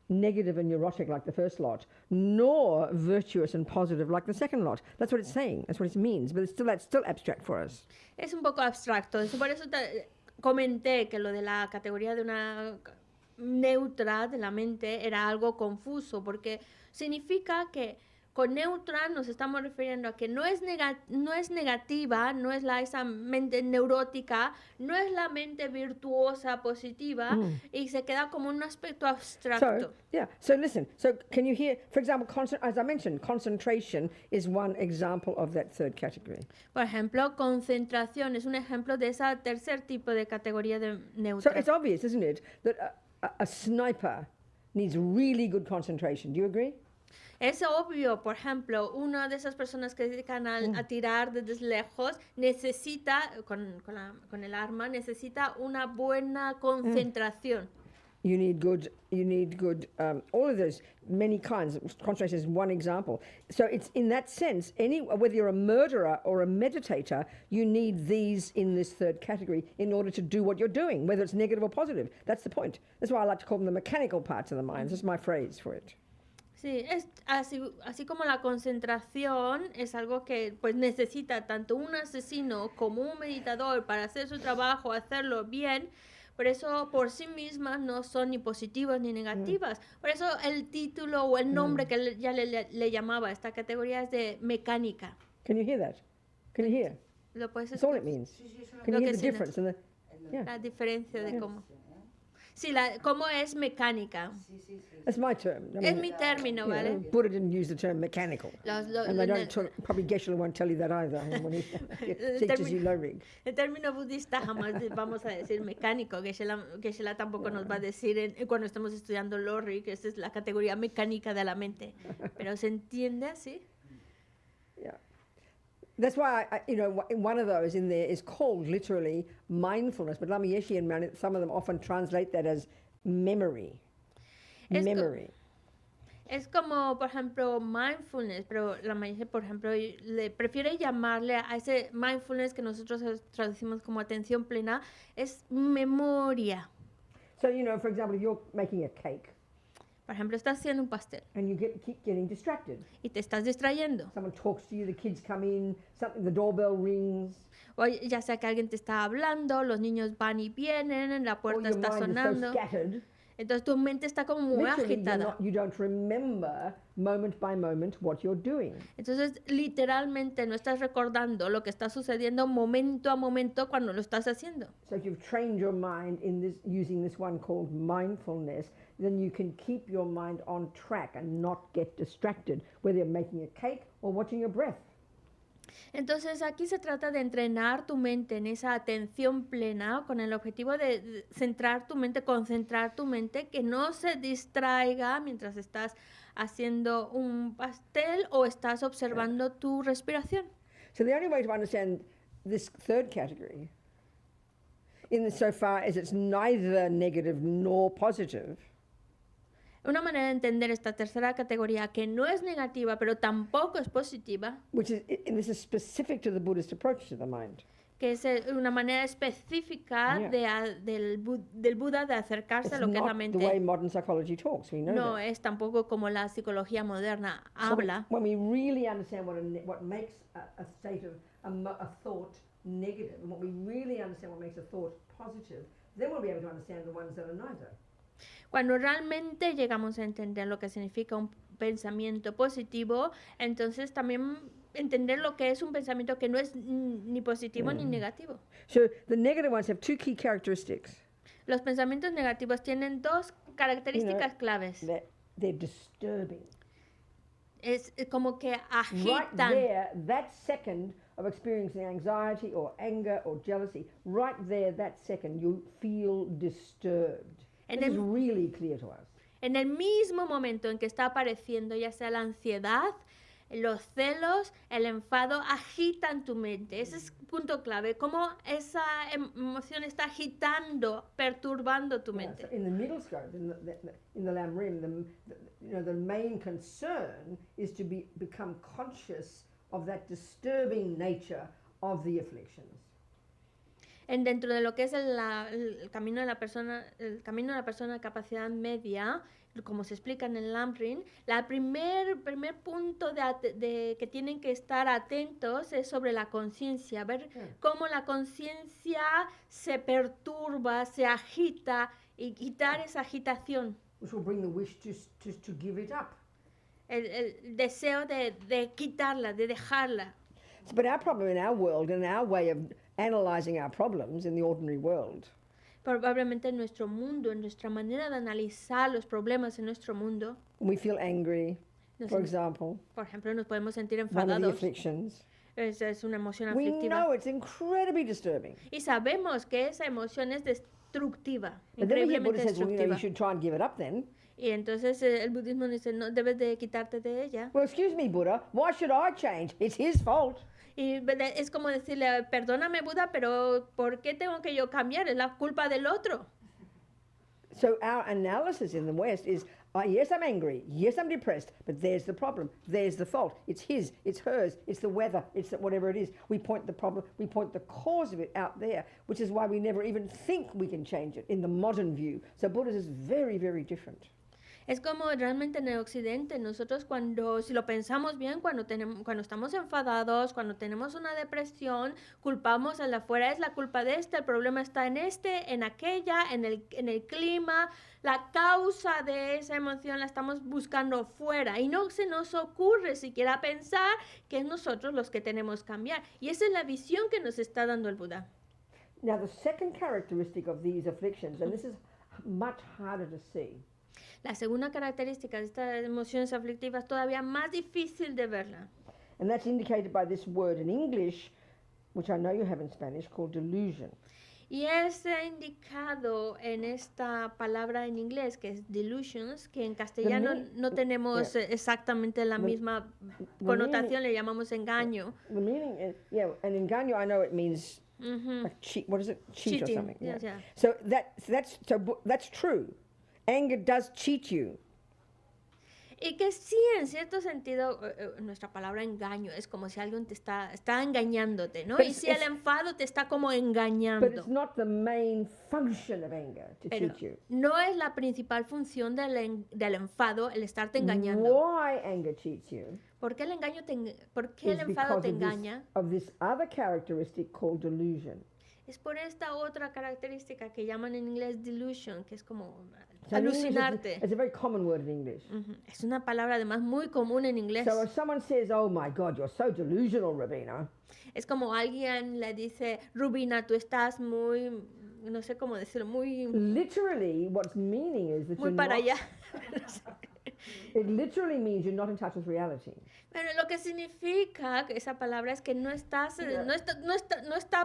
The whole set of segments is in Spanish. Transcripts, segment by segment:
negative and neurotic like the first lot, nor virtuous and positive like the second lot. That's what it's saying. That's what it means. But that's still abstract for us. Es un poco abstracto. Por eso comenté que lo de la categoría de una neutra de la mente era algo confuso, porque significa que con neutra nos estamos refiriendo a que no es negativa, no es esa mente neurótica, no es la mente virtuosa, positiva, y se queda como un aspecto abstracto. So listen, so can you hear, for example, as I mentioned, concentration is one example of that third category. Por ejemplo, concentración es un ejemplo de ese tercer tipo de categoría de neutra. So it's obvious, isn't it, that a sniper needs really good concentration. Do you agree? Es obvio, por ejemplo, una de esas personas que se dedican a tirar desde lejos necesita, con el arma, necesita una buena concentración. You need good, all of those, many kinds. Concentration is one example. So it's in that sense, whether you're a murderer or a meditator, you need these in this third category in order to do what you're doing, whether it's negative or positive. That's the point. That's why I like to call them the mechanical parts of the mind. That's my phrase for it. Sí, es así como la concentración es algo que pues necesita tanto un asesino como un meditador para hacer su trabajo, hacerlo bien. Por eso por sí mismas no son ni positivas ni negativas. Por eso el título o el nombre que ya le llamaba a esta categoría es de mecánica. Can you hear that? Can you hear? ¿Lo puedes That's all it means. Can you hear the difference? La diferencia de cómo. Sí, cómo es mecánica. That's my term. Es mi término, ¿vale? Buddha didn't use the term mechanical. And they probably Geshe won't tell you that either when he teaches you low rig. El término budista jamás vamos a decir mecánico. Geshe tampoco nos va a decir cuando estamos estudiando low rig, que esta es la categoría mecánica de la mente. Pero ¿se entiende así? Yeah. That's why, one of those in there is called literally mindfulness, but Lama Yeshe and some of them often translate that as memory. Memory. Es como, por ejemplo, mindfulness, pero Lama Yeshe, por ejemplo, le prefiere llamarle a ese mindfulness que nosotros traducimos como atención plena, es memoria. So, for example, if you're making a cake, por ejemplo, estás haciendo un pastel. And you keep getting distracted. Y te estás distrayendo. Someone talks to you, the kids come in, the doorbell rings. O ya sea que alguien te está hablando, los niños van y vienen, la puerta está sonando. Entonces tu mente está como muy agitada. You don't remember moment by moment what you're doing. Entonces literalmente no estás recordando lo que está sucediendo momento a momento cuando lo estás haciendo. So if you've trained your mind using this one called mindfulness, then you can keep your mind on track and not get distracted, whether you're making a cake or watching your breath. Entonces aquí se trata de entrenar tu mente en esa atención plena con el objetivo de centrar tu mente, concentrar tu mente, que no se distraiga mientras estás haciendo un pastel o estás observando tu respiración. So the only way to understand this third category, so far as it's neither negative nor positive, una manera de entender esta tercera categoría que no es negativa pero tampoco es positiva, this is specific to the Buddhist approach to the mind. Que es una manera específica del Buda de acercarse a lo que es la mente. The way modern psychology talks, we know no that. Es tampoco como la psicología moderna habla. When we really understand what makes a state of a thought negative, and what we really understand what makes a thought positive, then we'll be able to understand the ones that are neither. Cuando realmente llegamos a entender lo que significa un pensamiento positivo, entonces también entender lo que es un pensamiento que no es ni positivo ni negativo. So the negative ones have two key characteristics. Los pensamientos negativos tienen dos características claves. They're disturbing. Es como que agitan. Right there, that second of experiencing anxiety or anger or jealousy, right there, that second, you feel disturbed. This is really clear to us. En el mismo momento en que está apareciendo ya sea la ansiedad, los celos, el enfado, agitan tu mente. Ese es punto clave. Cómo esa emoción está agitando, perturbando tu mente. So in the middle scope, in the LAM RIM, the main concern is to become conscious of that disturbing nature of the afflictions. dentro de lo que es el camino de la persona, de capacidad media, como se explica en el LAM RIM, el primer punto que tienen que estar atentos es sobre la conciencia, ver cómo la conciencia se perturba, se agita y quitar esa agitación. Which will bring the wish to give it up. El deseo de quitarla, de dejarla. But our problem in our world and our way of analysing our problems in the ordinary world Probablemente en nuestro mundo, en nuestra manera de analizar los problemas en nuestro mundo, when we feel angry, nos for sen- example, por ejemplo, nos podemos sentir one of the enfadados. afflictions, Esa es una emoción we aflictiva. know it's incredibly disturbing. Y sabemos que esa emoción es destructiva, But then we hear increíblemente Buddha says, well, you destructiva. should try and give it up then. Y entonces el budismo dice, no, debes de quitarte de ella. Well, excuse me, Buddha, why should I change? It's his fault. Y es como decirle, perdóname Buda, pero ¿por qué tengo que yo cambiar? Es la culpa del otro. So our analysis in the West is, yes, I'm angry, yes, I'm depressed, but there's the problem, there's the fault. It's his, it's hers, it's the weather, it's whatever it is. We point the problem, we point the cause of it out there, which is why we never even think we can change it in the modern view. So Buddhism is very, very different. Es como realmente en el occidente, nosotros si lo pensamos bien, cuando estamos enfadados, cuando tenemos una depresión, culpamos al de afuera, es la culpa de el problema está en aquella, en el clima, la causa de esa emoción la estamos buscando fuera y no se nos ocurre siquiera pensar que es nosotros los que tenemos que cambiar. Y esa es la visión que nos está dando el Buda. Now the second characteristic of these afflictions, and this is much harder to see, La segunda característica de estas emociones aflictivas es todavía más difícil de verla. and that's indicated by this word in English, which I know you have in Spanish, called delusion. Y es indicado en esta palabra en inglés que es delusions, que en castellano no tenemos exactamente la misma connotación, le llamamos engaño. The meaning is, and engaño, I know it means like cheat. What is it? Cheat Cheating, or something. yes, yeah. So that's true. Anger does cheat you. Y que sí, en cierto sentido, nuestra palabra engaño es como si alguien te está engañándote, ¿no? But Y si el enfado te está como engañando. But it's not the main function of anger to Pero cheat you. no es la principal función del enfado el estarte engañando. Why anger cheats you ¿Por qué el is enfado because te engaña? of this other characteristic called delusion. Es por esta otra característica que llaman en inglés delusion, que es como So in English, alucinarte. it's a very common word in English. Es una palabra además muy común en inglés. So if someone says, "Oh my God, you're so delusional, Robina," Es como alguien le dice, Rubina, tú estás muy, no sé cómo decirlo, muy literally, what's meaning is that muy you're para not, allá. it literally means you're not in touch with reality. Pero lo que significa esa palabra es que no está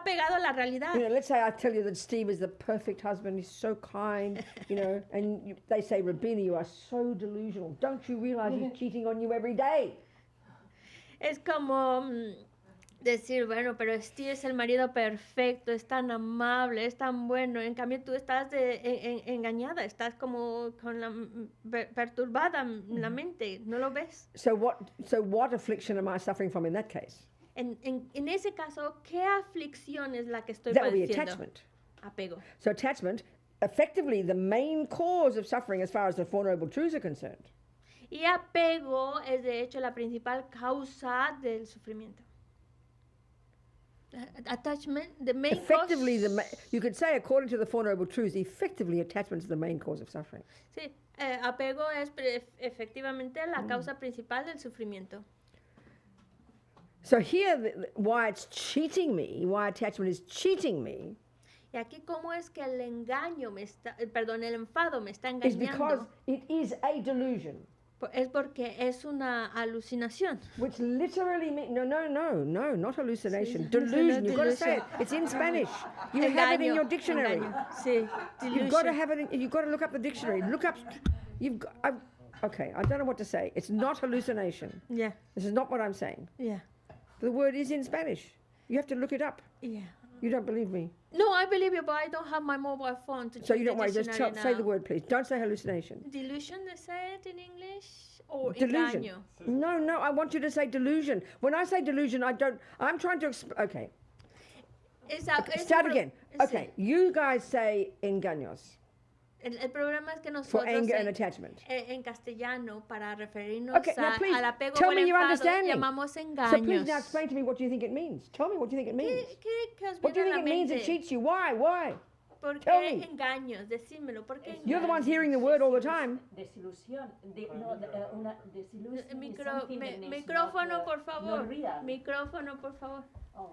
pegado a la realidad. You know, let's say I tell you that Steve is the perfect husband, he's so kind, you know, and they say, Robina, you are so delusional. Don't you realize he's cheating on you every day? Es como decir, bueno, pero Steve es el marido perfecto, es tan amable, es tan bueno. En cambio, tú estás engañada, estás como con perturbada la mente, ¿no lo ves? So what affliction am I suffering from in that case? En ese caso, ¿qué aflicción es la que estoy That would be padeciendo? attachment. Apego. So attachment, effectively the main cause of suffering as far as the Four Noble Truths are concerned. Y apego es de hecho la principal causa del sufrimiento. Attachment, the main Effectively, cause. you could say, according to the Four Noble Truths, effectively attachment is the main cause of suffering. Sí, apego es efectivamente la causa principal del sufrimiento. So here, why it's cheating me, why attachment is cheating me, Y aquí cómo es que el engaño el enfado me está is because engañando. it is a delusion. Es porque es una alucinación. Which literally means, no, not hallucination. Sí, delusion, you've got to say it. delusion. It's in Spanish. You have it in your dictionary. Engaño. Sí, You've got to delusion. have it, you've got to look up the dictionary. Look up, okay, I don't know what to say. It's not hallucination. Yeah, This is not what I'm saying. yeah, The word is in Spanish. You have to look it up. yeah. You don't believe me. No, I believe you, but I don't have my mobile phone to check So you don't the worry, just dictionary say now. the word, please. Don't say hallucination. Delusion, they say it in English? Or Delusion. engaño? No, I want you to say delusion. When I say delusion, I'm trying to, okay. Start again. Okay, you guys say engaños El problema es que for nosotros anger and attachment. en castellano, para referirnos Okay, now please al apego tell o al me your enfado, understanding. llamamos So please engaños. now explain to me what you think it means. Tell me what you think it means. ¿Qué os What do you viene a think la it means it mente? cheats you? Why? Why? ¿Por Tell qué me. engaños? Decímelo, ¿por qué You're the ones hearing the word all the time. Desilusión, una desilusión is something that is Micrófono, not, por favor. not real. Micrófono, por favor. Oh.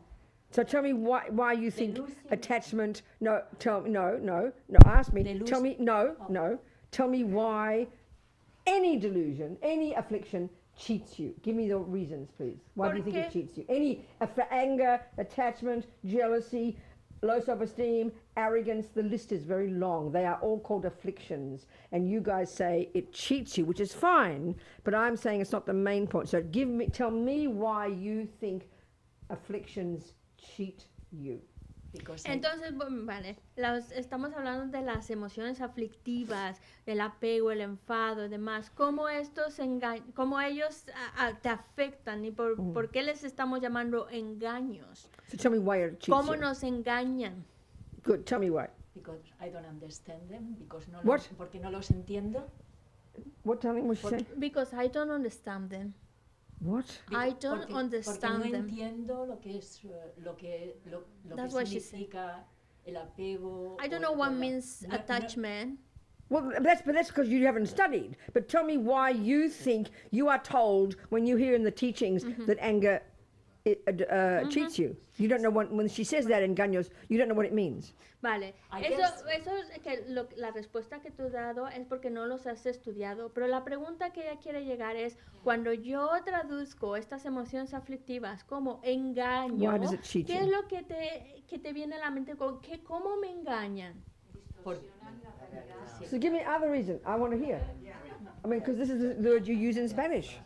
So tell me why you think Delusion. attachment. No, tell me no. Ask me. Delusion. Tell me no. Tell me why any delusion, any affliction cheats you. Give me the reasons, please. Why do you think it Porque- cheats you? Any anger, attachment, jealousy, low self-esteem, arrogance. The list is very long. They are all called afflictions, and you guys say it cheats you, which is fine. But I'm saying it's not the main point. So tell me why you think afflictions cheat you. Because Entonces, vale, estamos hablando de las emociones aflictivas, el apego, el enfado y demás. ¿Cómo cómo ellos te afectan y por qué les estamos llamando engaños? So tell me why it cheats ¿Cómo you. nos engañan? Good. Tell me why. because I don't understand them, because no What? porque no los entiendo. What, darling? What you say? Because I don't understand them. What? I don't Porque understand no them. entiendo lo que es lo que That's what she said. significa el apego. I don't o know what la- means no- attachment. Well, that's because you haven't studied. But tell me why you think you are told when you hear in the teachings that anger cheats you. You don't know when she says that in Gaños, you don't know what it means. Vale, I eso guess- es que la respuesta que tú has dado es porque no los has estudiado, pero la pregunta que ella quiere llegar es, cuando yo traduzco estas emociones aflictivas como engaño, Why does it cheat ¿qué you? es lo que te viene a la mente? ¿Cómo me engañan? por- So give me other reason. I want to hear. I mean, because this is the word you use in Spanish.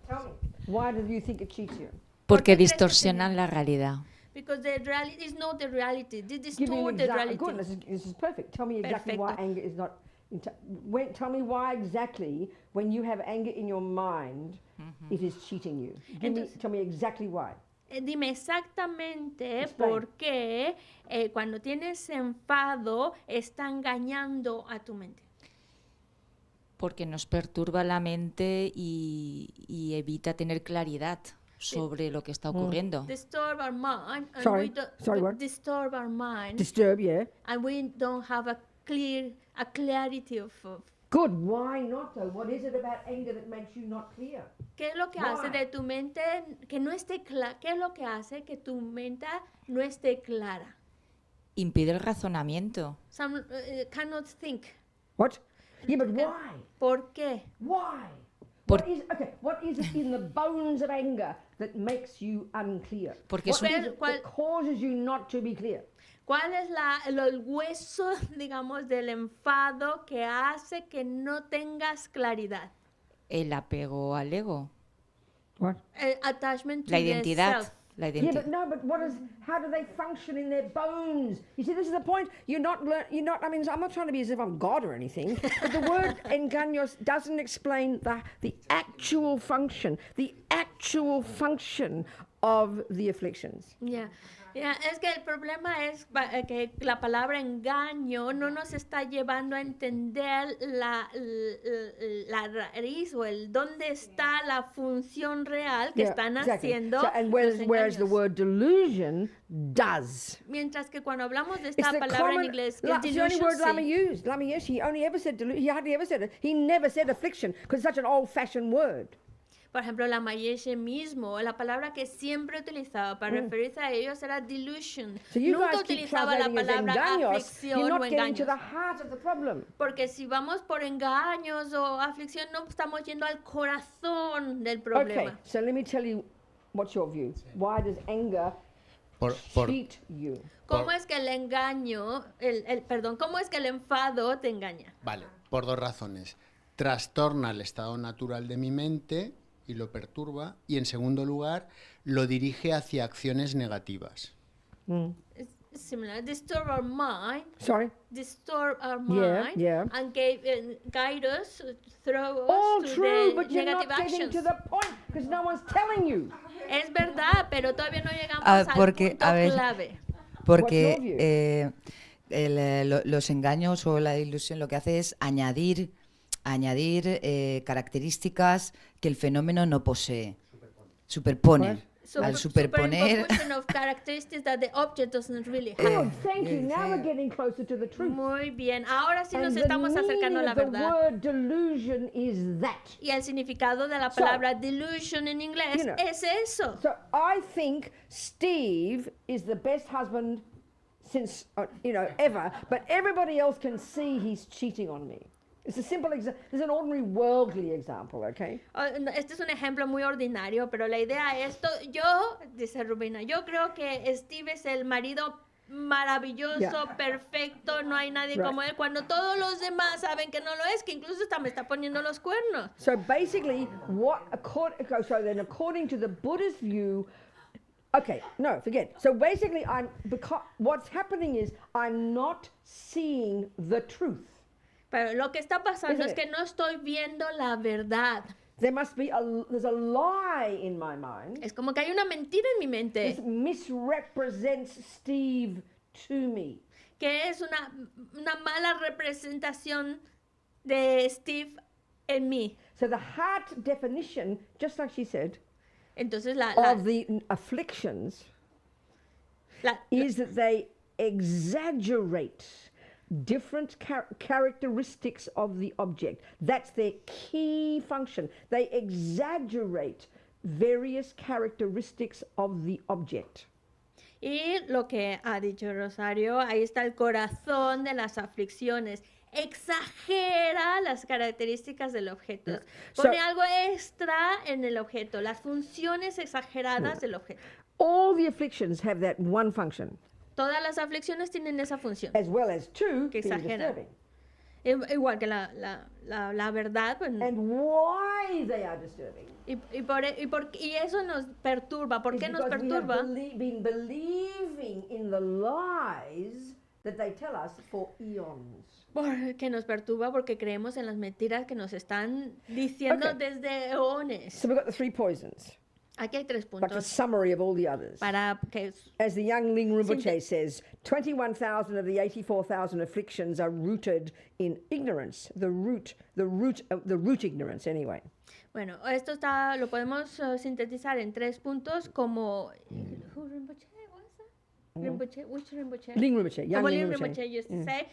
Tell me. Why do you think it cheats you? Porque distorsionan la realidad. Because the reality is not the reality. They Give me an distort the example. reality. Good, this is perfect. Tell me exactly why Perfecto. anger is not. Tell me why exactly when you have anger in your mind, it is cheating you. Tell me exactly why. Dime exactamente Explain. por qué cuando tienes enfado está engañando a tu mente. Porque nos perturba la mente y evita tener claridad sobre lo que está ocurriendo. Disturb our mind. And Sorry. we don't, Sorry, what? Disturb our mind. Disturb, yeah. And we don't have a clarity of Good. Why not though? What is it about anger that makes you not clear? qué es lo que hace Why? de tu mente que no esté clara. ¿Qué es lo que hace que tu mente no esté clara? Impide el razonamiento. Some cannot think. What? Yeah, but Okay. why? ¿Por qué? Why? Por- What is it in the bones of anger that makes you unclear? Porque What es is un- it that causes you not to be clear? ¿Cuál es el hueso, digamos, del enfado que hace que no tengas claridad? El apego al ego. What? Attachment to La the identidad. self. La Yeah, identidad. but no, but how do they function in their bones? You see, this is the point. I mean, I'm not trying to be as if I'm God or anything, but the word engaños doesn't explain the actual function of the afflictions. Ya, es que el problema es que la palabra engaño no nos está llevando a entender la raíz o dónde está la función real que Yeah, están exactly. haciendo So, and los whereas the engaños. word delusion does. Mientras que cuando hablamos de It's esta the palabra en common, inglés, que es it's the only word Lama delusion, used. Lama used. He only ever said he hardly ever said it. He never said affliction because it's such an old-fashioned word. por ejemplo, la mayeshe mismo, la palabra que siempre utilizaba para referirse a ellos era delusion. So you Nunca guys keep utilizaba la translating as palabra engaños. You're aflicción o not getting to engaños. the heart of the problem. Porque si vamos por engaños o aflicción, no estamos yendo al corazón del problema. Okay, so let me tell you what's your view. Why does anger cheat you? ¿Cómo es que el engaño, cómo es que el enfado te engaña? Vale, por dos razones. Trastorna el estado natural de mi mente y lo perturba. Y en segundo lugar, lo dirige hacia acciones negativas. similar, distort our mind, Sorry. distort our Yeah, mind, yeah. and guide us, throw us All to true, the but you're negative not getting actions. to the point because no one's telling you. Es verdad, pero todavía no llegamos Ah, al porque, punto a ver, clave. Porque What's your los engaños o la ilusión lo que hace es añadir características que el fenómeno no posee. Superpone. Al superponer... Superimposition of characteristics that the object doesn't really have. Good, thank you. Now we're getting closer to the truth. Muy bien, ahora sí nos And the estamos acercando a meaning la of the verdad. word delusion is that. Y el significado de la So, palabra delusion en inglés you know, es eso. So I think Steve is the best husband since, ever, but everybody else can see he's cheating on me. It's a simple example. There's an ordinary worldly example, okay? Este es un ejemplo muy ordinario, pero la idea es, dice Robina, yo creo que Steve es el marido maravilloso, Yeah. perfecto, no hay nadie Right. como él, cuando todos los demás saben que no lo es, que incluso hasta me está poniendo los cuernos. So basically, according to the Buddhist view, okay, no, forget. So basically, what's happening is I'm not seeing the truth. Pero lo que está pasando Isn't es que no estoy viendo la verdad. There's a lie in my mind. Es como que hay una mentira en mi mente, This misrepresents Steve to me. que es una mala representación de Steve en mí. So the heart definition, just like she said, Entonces la of the afflictions la- is that they exaggerate different characteristics of the object. That's their key function. They exaggerate various characteristics of the object. Y lo que ha dicho Rosario, ahí está el corazón de las aflicciones. Exagera las características del objeto. Yeah. Pone So- algo extra en el objeto, las funciones exageradas del objeto. All the afflictions have that one function, Todas las aflicciones tienen esa función. as well as two, Que being exagera. disturbing. Igual que la verdad, pues, And why they are disturbing y eso nos perturba. ¿Por is qué nos because we have perturba? been believing in the lies that they tell us for eons. Porque nos perturba porque creemos en las mentiras que nos están diciendo Okay. desde eones. So we've got the three poisons, Aquí hay 3 like a puntos summary of all the others. para que As the young Ling Rinpoche Sinte- says, 21,000 of the 84,000 afflictions are rooted in ignorance. The root ignorance anyway. bueno, esto lo podemos sintetizar en 3 puntos como who Rinpoche was that? Rinpoche, which Rinpoche? Ling Rinpoche, young Como Ling Lin Rinpoche. Rinpoche used to say,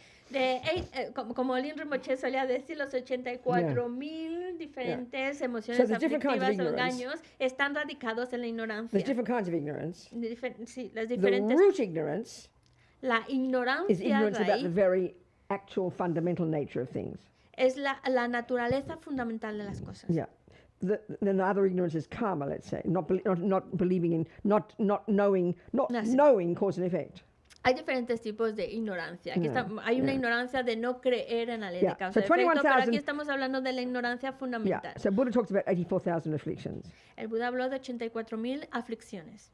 como Lin Rinpoche solía decir, los 84,000 diferentes emociones So there's different kinds of aflictivas o ignorance. engaños están radicados en la ignorancia. There's different kinds of ignorance. Sí, las The diferentes. root ignorance La is ignorancia ignorance about the raíz very actual fundamental nature of things. es la naturaleza fundamental de las cosas. Yeah. Then the other ignorance is karma, let's say, not believing in, not knowing cause and effect. Hay diferentes tipos de ignorancia. Aquí hay una ignorancia de no creer en la ley Yeah. de causa So y efecto, pero 21,000 aquí estamos hablando de la ignorancia Yeah. fundamental. So Buddha talks about 84,000 afflictions. El Buda habló de 84,000 aflicciones.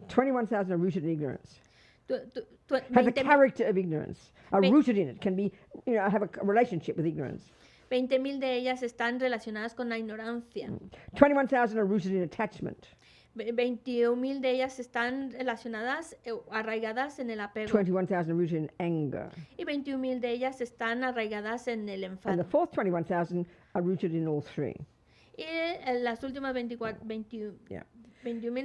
21,000 are rooted in ignorance. Have the 20,000 character of ignorance, are Ve- rooted in it, can be, have a relationship with ignorance. 20,000 de ellas están relacionadas con la ignorancia. 21,000 are rooted in attachment. 21,000 de ellas están relacionadas, arraigadas en el apego. 21,000 are rooted in anger. Y 21,000 de ellas están arraigadas en el And the enfado. fourth 21,000 are rooted in all three. Y las últimas 21,000 Yeah.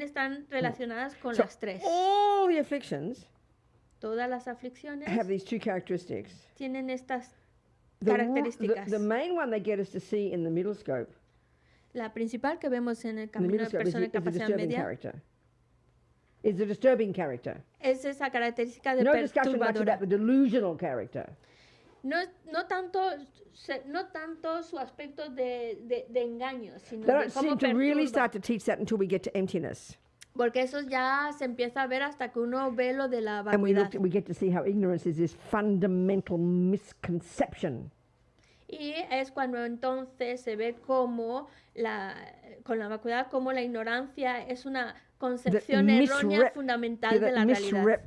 están relacionadas con So las 3. all the afflictions Todas las aflicciones have these two characteristics. tienen estas The, características. the main one they get us to see in the middle scope, La principal que vemos en el in the camino middle de scope persona de is the capacidad disturbing media character. Is the disturbing character. es esa característica de No discussion much perturbadora. about the delusional character. No tanto su aspecto de engaño, sino They de don't cómo seem to really perturba. start to teach that until we get to emptiness. Porque eso ya se empieza a ver hasta que uno ve lo de la And vacuidad. we get to see how ignorance is this fundamental misconception. Y es cuando entonces se ve como con la vacuidad, como la ignorancia es una concepción errónea fundamental de la realidad.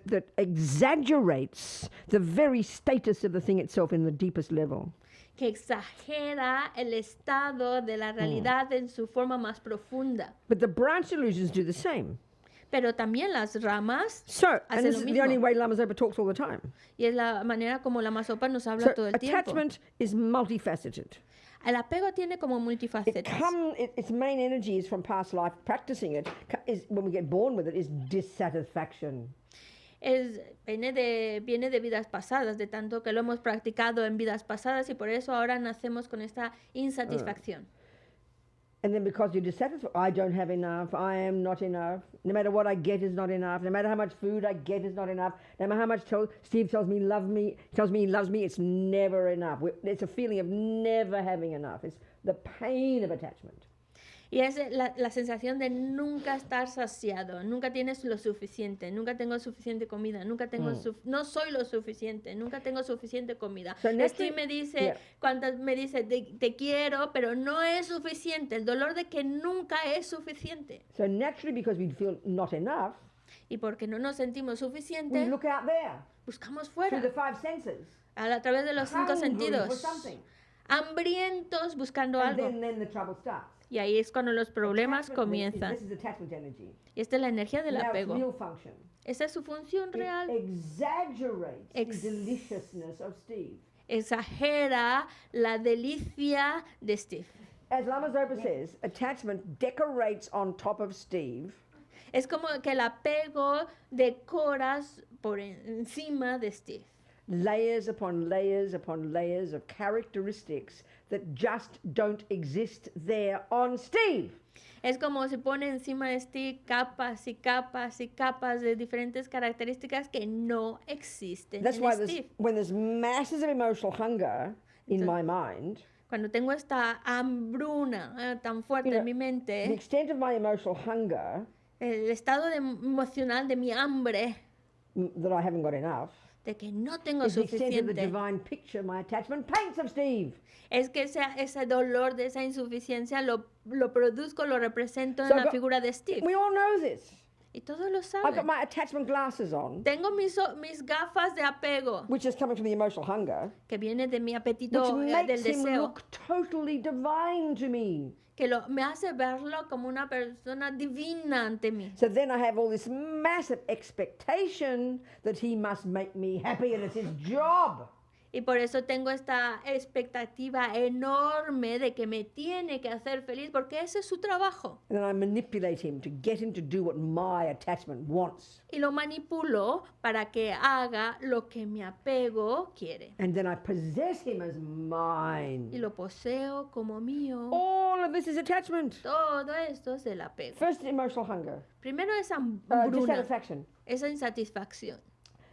that exaggerates the very status of the thing itself in the deepest level. Que exagera el estado de la realidad en su forma más profunda. But the branch illusions do the same. Pero también las ramas So, and hacen this lo is the only mismo. way Lama Zopa talks all the time. Y es la manera como la Masopa nos habla So todo el tiempo. attachment is multifaceted. El apego tiene como multifacetas. Its main energy is from past life. Practicing it is when we get born with it is dissatisfaction. Viene de vidas pasadas, de tanto que lo hemos practicado en vidas pasadas y por eso ahora nacemos con esta insatisfacción. And then because you're dissatisfied, I don't have enough, I am not enough. No matter what I get is not enough. No matter how much food I get is not enough. No matter how much Steve tells me he loves me, it's never enough. It's a feeling of never having enough. It's the pain of attachment. Y es la sensación de nunca estar saciado, nunca tienes lo suficiente, nunca tengo suficiente comida, no soy lo suficiente, nunca tengo suficiente comida. So Steve me dice, te quiero, pero no es suficiente, el dolor de que nunca es suficiente. So naturally, because we feel not enough, y porque no nos sentimos we suficientes, look out there buscamos through fuera, the five senses, a través de los 5 hungry for sentidos, something. hambrientos buscando And algo. then the trouble starts. Y ahí es cuando los problemas Attachment comienzan. This is attachment energy. Y esta es la energía del Now its apego. real function. Esa es su función It real. exaggerates the deliciousness of Steve. Exagera la delicia de Steve. As Lama Zopa says, attachment decorates on top of Steve Es como que el apego decora por encima de Steve. layers upon layers upon layers of characteristics that just don't exist there on Steve. Es como se pone encima de Steve capas y capas y capas de diferentes características que no existen That's en why Steve. when there's masses of emotional hunger in my mind, Cuando tengo esta hambruna tan fuerte You know, en mi the mente, extent of my emotional hunger, el estado emocional de mi hambre, that I haven't got enough, de que no tengo is the extent of the suficiente, divine picture my attachment paints of Steve. es que ese dolor de esa insuficiencia lo produzco, lo represento en So la I've got- figura de Steve. We all know this. Y todos lo I've saben. got my attachment glasses on, Tengo mis gafas de apego, which is coming from the emotional hunger, que viene de mi which apetito del makes him deseo, look totally divine to me. que me hace verlo como una persona divina ante mí. So then I have all this massive expectation that he must make me happy and it's his job. Y por eso tengo esta expectativa enorme de que me tiene que hacer feliz, porque ese es su trabajo. And then I manipulate him to get him to do what my attachment wants. Y lo manipulo para que haga lo que mi apego quiere. And then I possess him as Y mine. lo poseo como mío. All of this is attachment. Todo esto es el apego. First, emotional hunger, Primero esa hambruna, dissatisfaction. esa insatisfacción.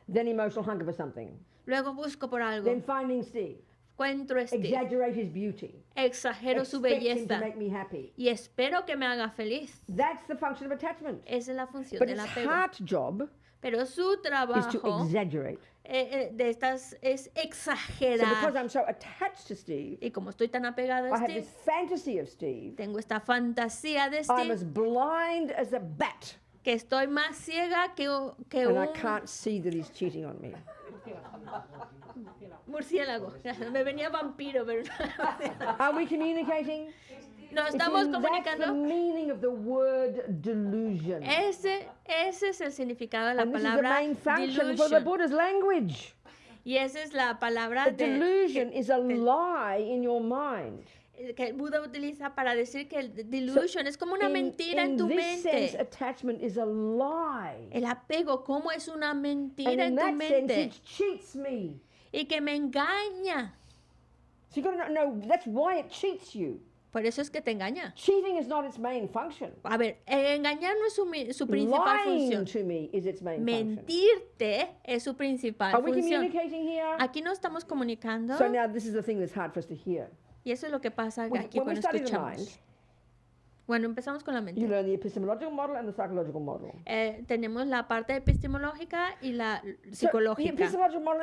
Then emotional hunger for something. Luego busco por algo. Then finding Steve. Encuentro a Steve. Exaggerate his beauty. Exagero su Expect him to belleza. make me happy. Y espero que me haga feliz. That's the function of attachment. Esa es la función But del its apego. heart job Pero su is to trabajo exaggerate. de estas es So because exagerar. I'm so attached to Steve, Y como estoy tan apegado a I have Steve, this fantasy of Steve. tengo esta fantasía de I'm as Steve, blind as a bat, que estoy más ciega que and I un can't see that he's cheating on me. murciélago. Me venía vampiro, pero Are we communicating? nos It's estamos that's the comunicando. meaning of the word delusion. Ese es el significado de la And this is the palabra main function for the delusion. Buddha's language. Y esa es la palabra The delusion is a lie in your mind. que el Buda utiliza para decir que el delusion es como una mentira en tu this sense, mente. attachment is a lie. El apego, como es una And mentira in en tu that sense, mente it cheats me. y que me engaña. So you've got to know that's why it cheats you. Por eso es que te engaña. Cheating is not its main function. A ver, engañar no es su principal Lying función. to me is its main function. Mentirte es su principal Are we función. communicating here? Aquí no estamos comunicando So now this is the thing that's hard for us to hear. y eso es lo que pasa When aquí we cuando study the escuchamos. mind, Bueno, empezamos con la you mente. learn the epistemological model and the psychological model. Tenemos la parte epistemológica y la So the psicológica. epistemological model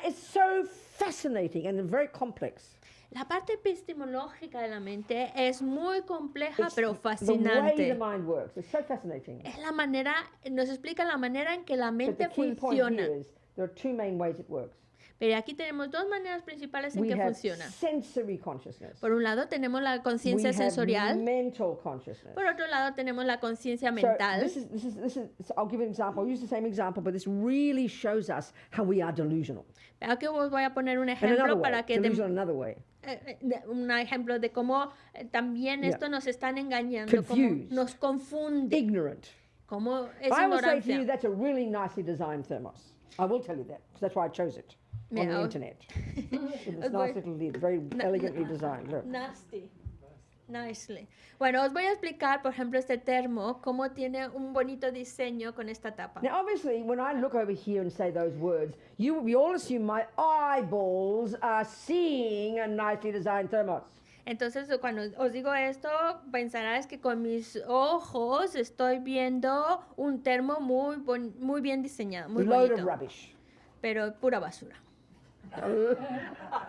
is so fascinating and very complex. La parte epistemológica de la mente es muy compleja, It's pero the way the fascinante. mind works. It's so fascinating. Es la manera, nos explica la manera en que la But mente the key point funciona. here is there are two main ways it works. Pero aquí tenemos dos maneras principales en We que have funciona. sensory consciousness. Por un lado tenemos la We conciencia have sensorial, mental consciousness. por otro lado tenemos la conciencia So mental. this is, I'll give you an example. I'll use the same example, but this really shows us how we are delusional. Aquí os voy a poner un In another ejemplo way, para que delusional in another way. un ejemplo de cómo también Yeah. esto nos están engañando, cómo Confused. nos confunde, Ignorant. cómo es I will say to you ignorancia. that's a really nicely designed thermos. I will tell you that, because that's why I chose it on the Yeah. internet. With this Os voy- nice little lid, very elegantly designed. Look. Nasty. Nicely. Bueno, os voy a explicar, por ejemplo, este termo, cómo tiene un bonito diseño con esta tapa. Now, obviously, when I look over here and say those words, we all assume my eyeballs are seeing a nicely designed thermos. Entonces, cuando os digo esto, pensarás que con mis ojos estoy viendo un termo muy bien diseñado, muy Load of bonito, rubbish. pero pura basura,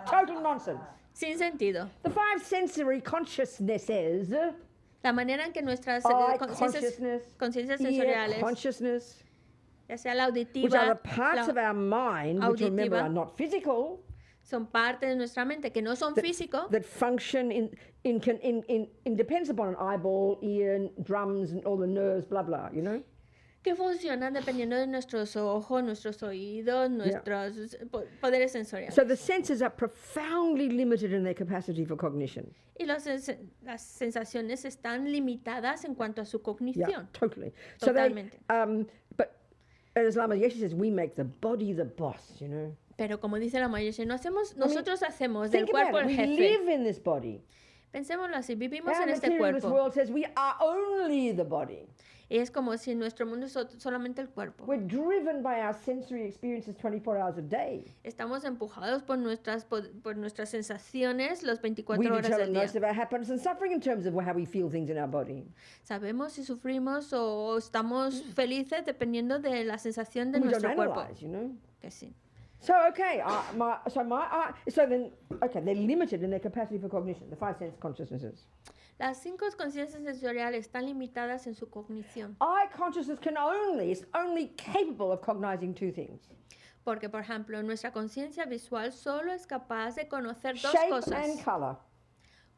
Total nonsense. sin sentido. The five sensory consciousnesses, La manera en que nuestras eye conciencias consciousness, ear sensoriales, consciousness, ya sea la which auditiva, are the parts la- of our mind, which remember auditiva. are not physical, son parte de nuestra mente que no son físicos, that function depends upon an eyeball, ear, drums, and all the nerves, blah, blah, you know? que funcionan dependiendo de nuestros ojos, nuestros oídos, nuestros poderes sensoriales. So the senses are profoundly limited in their capacity for cognition. Y las sensaciones están limitadas en cuanto a su Yeah, cognición. totally. So they, Totalmente. but as Lama Yeshe says, we make the body the boss, you know? Pero como dice la Mayeshe, nosotros hacemos del Think cuerpo about el it. We jefe. live in this body. Pensémoslo así, vivimos Our en este materialist cuerpo. world says we are only the body. Y es como si nuestro mundo es solamente el cuerpo. We're driven by our sensory experiences 24 hours a day. Estamos empujados por nuestras sensaciones las We 24 horas determine del día. most of our happiness and suffering in terms of how we feel things in our body. Sabemos si sufrimos o estamos felices dependiendo de la sensación de We don't nuestro cuerpo. analyze, you know? Que sí. So okay, they're limited in their capacity for cognition. The five sense consciousnesses. Las 5 conciencias sensoriales están limitadas en su cognición. Eye consciousness is only capable of cognizing two things: Porque, por ejemplo, nuestra conciencia visual solo es capaz de conocer dos shape cosas: and color.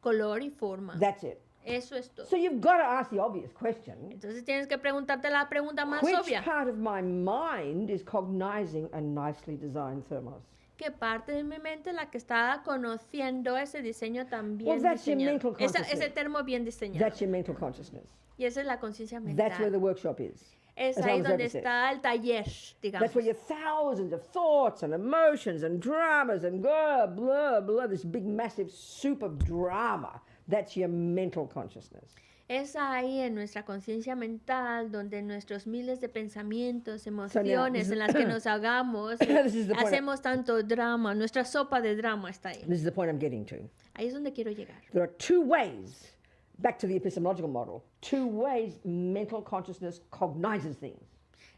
color y forma. That's it. Eso es todo. So you've got to ask the obvious question: Entonces tienes que preguntarte la pregunta más which obvia. part of my mind is cognizing a nicely designed thermos? ¿Qué parte de mi mente es la que está conociendo ese diseño tan bien Well, that's your diseñado? mental consciousness. Ese termo bien diseñado. That's your mental consciousness. Y esa es la conciencia That's where the mental. workshop is. Es as ahí long as donde Robert said. está el taller, digamos. That's where your thousands of thoughts and emotions and dramas and blah, blah, blah, this big massive soup of drama. That's your mental consciousness. Es ahí en nuestra conciencia mental donde nuestros miles de pensamientos, emociones en las que nos hagamos, This is the point. hacemos tanto drama, nuestra sopa de drama está ahí. This is the point I'm getting to. Ahí es donde quiero llegar. There are two ways, back to the epistemological model, two ways mental consciousness cognizes things.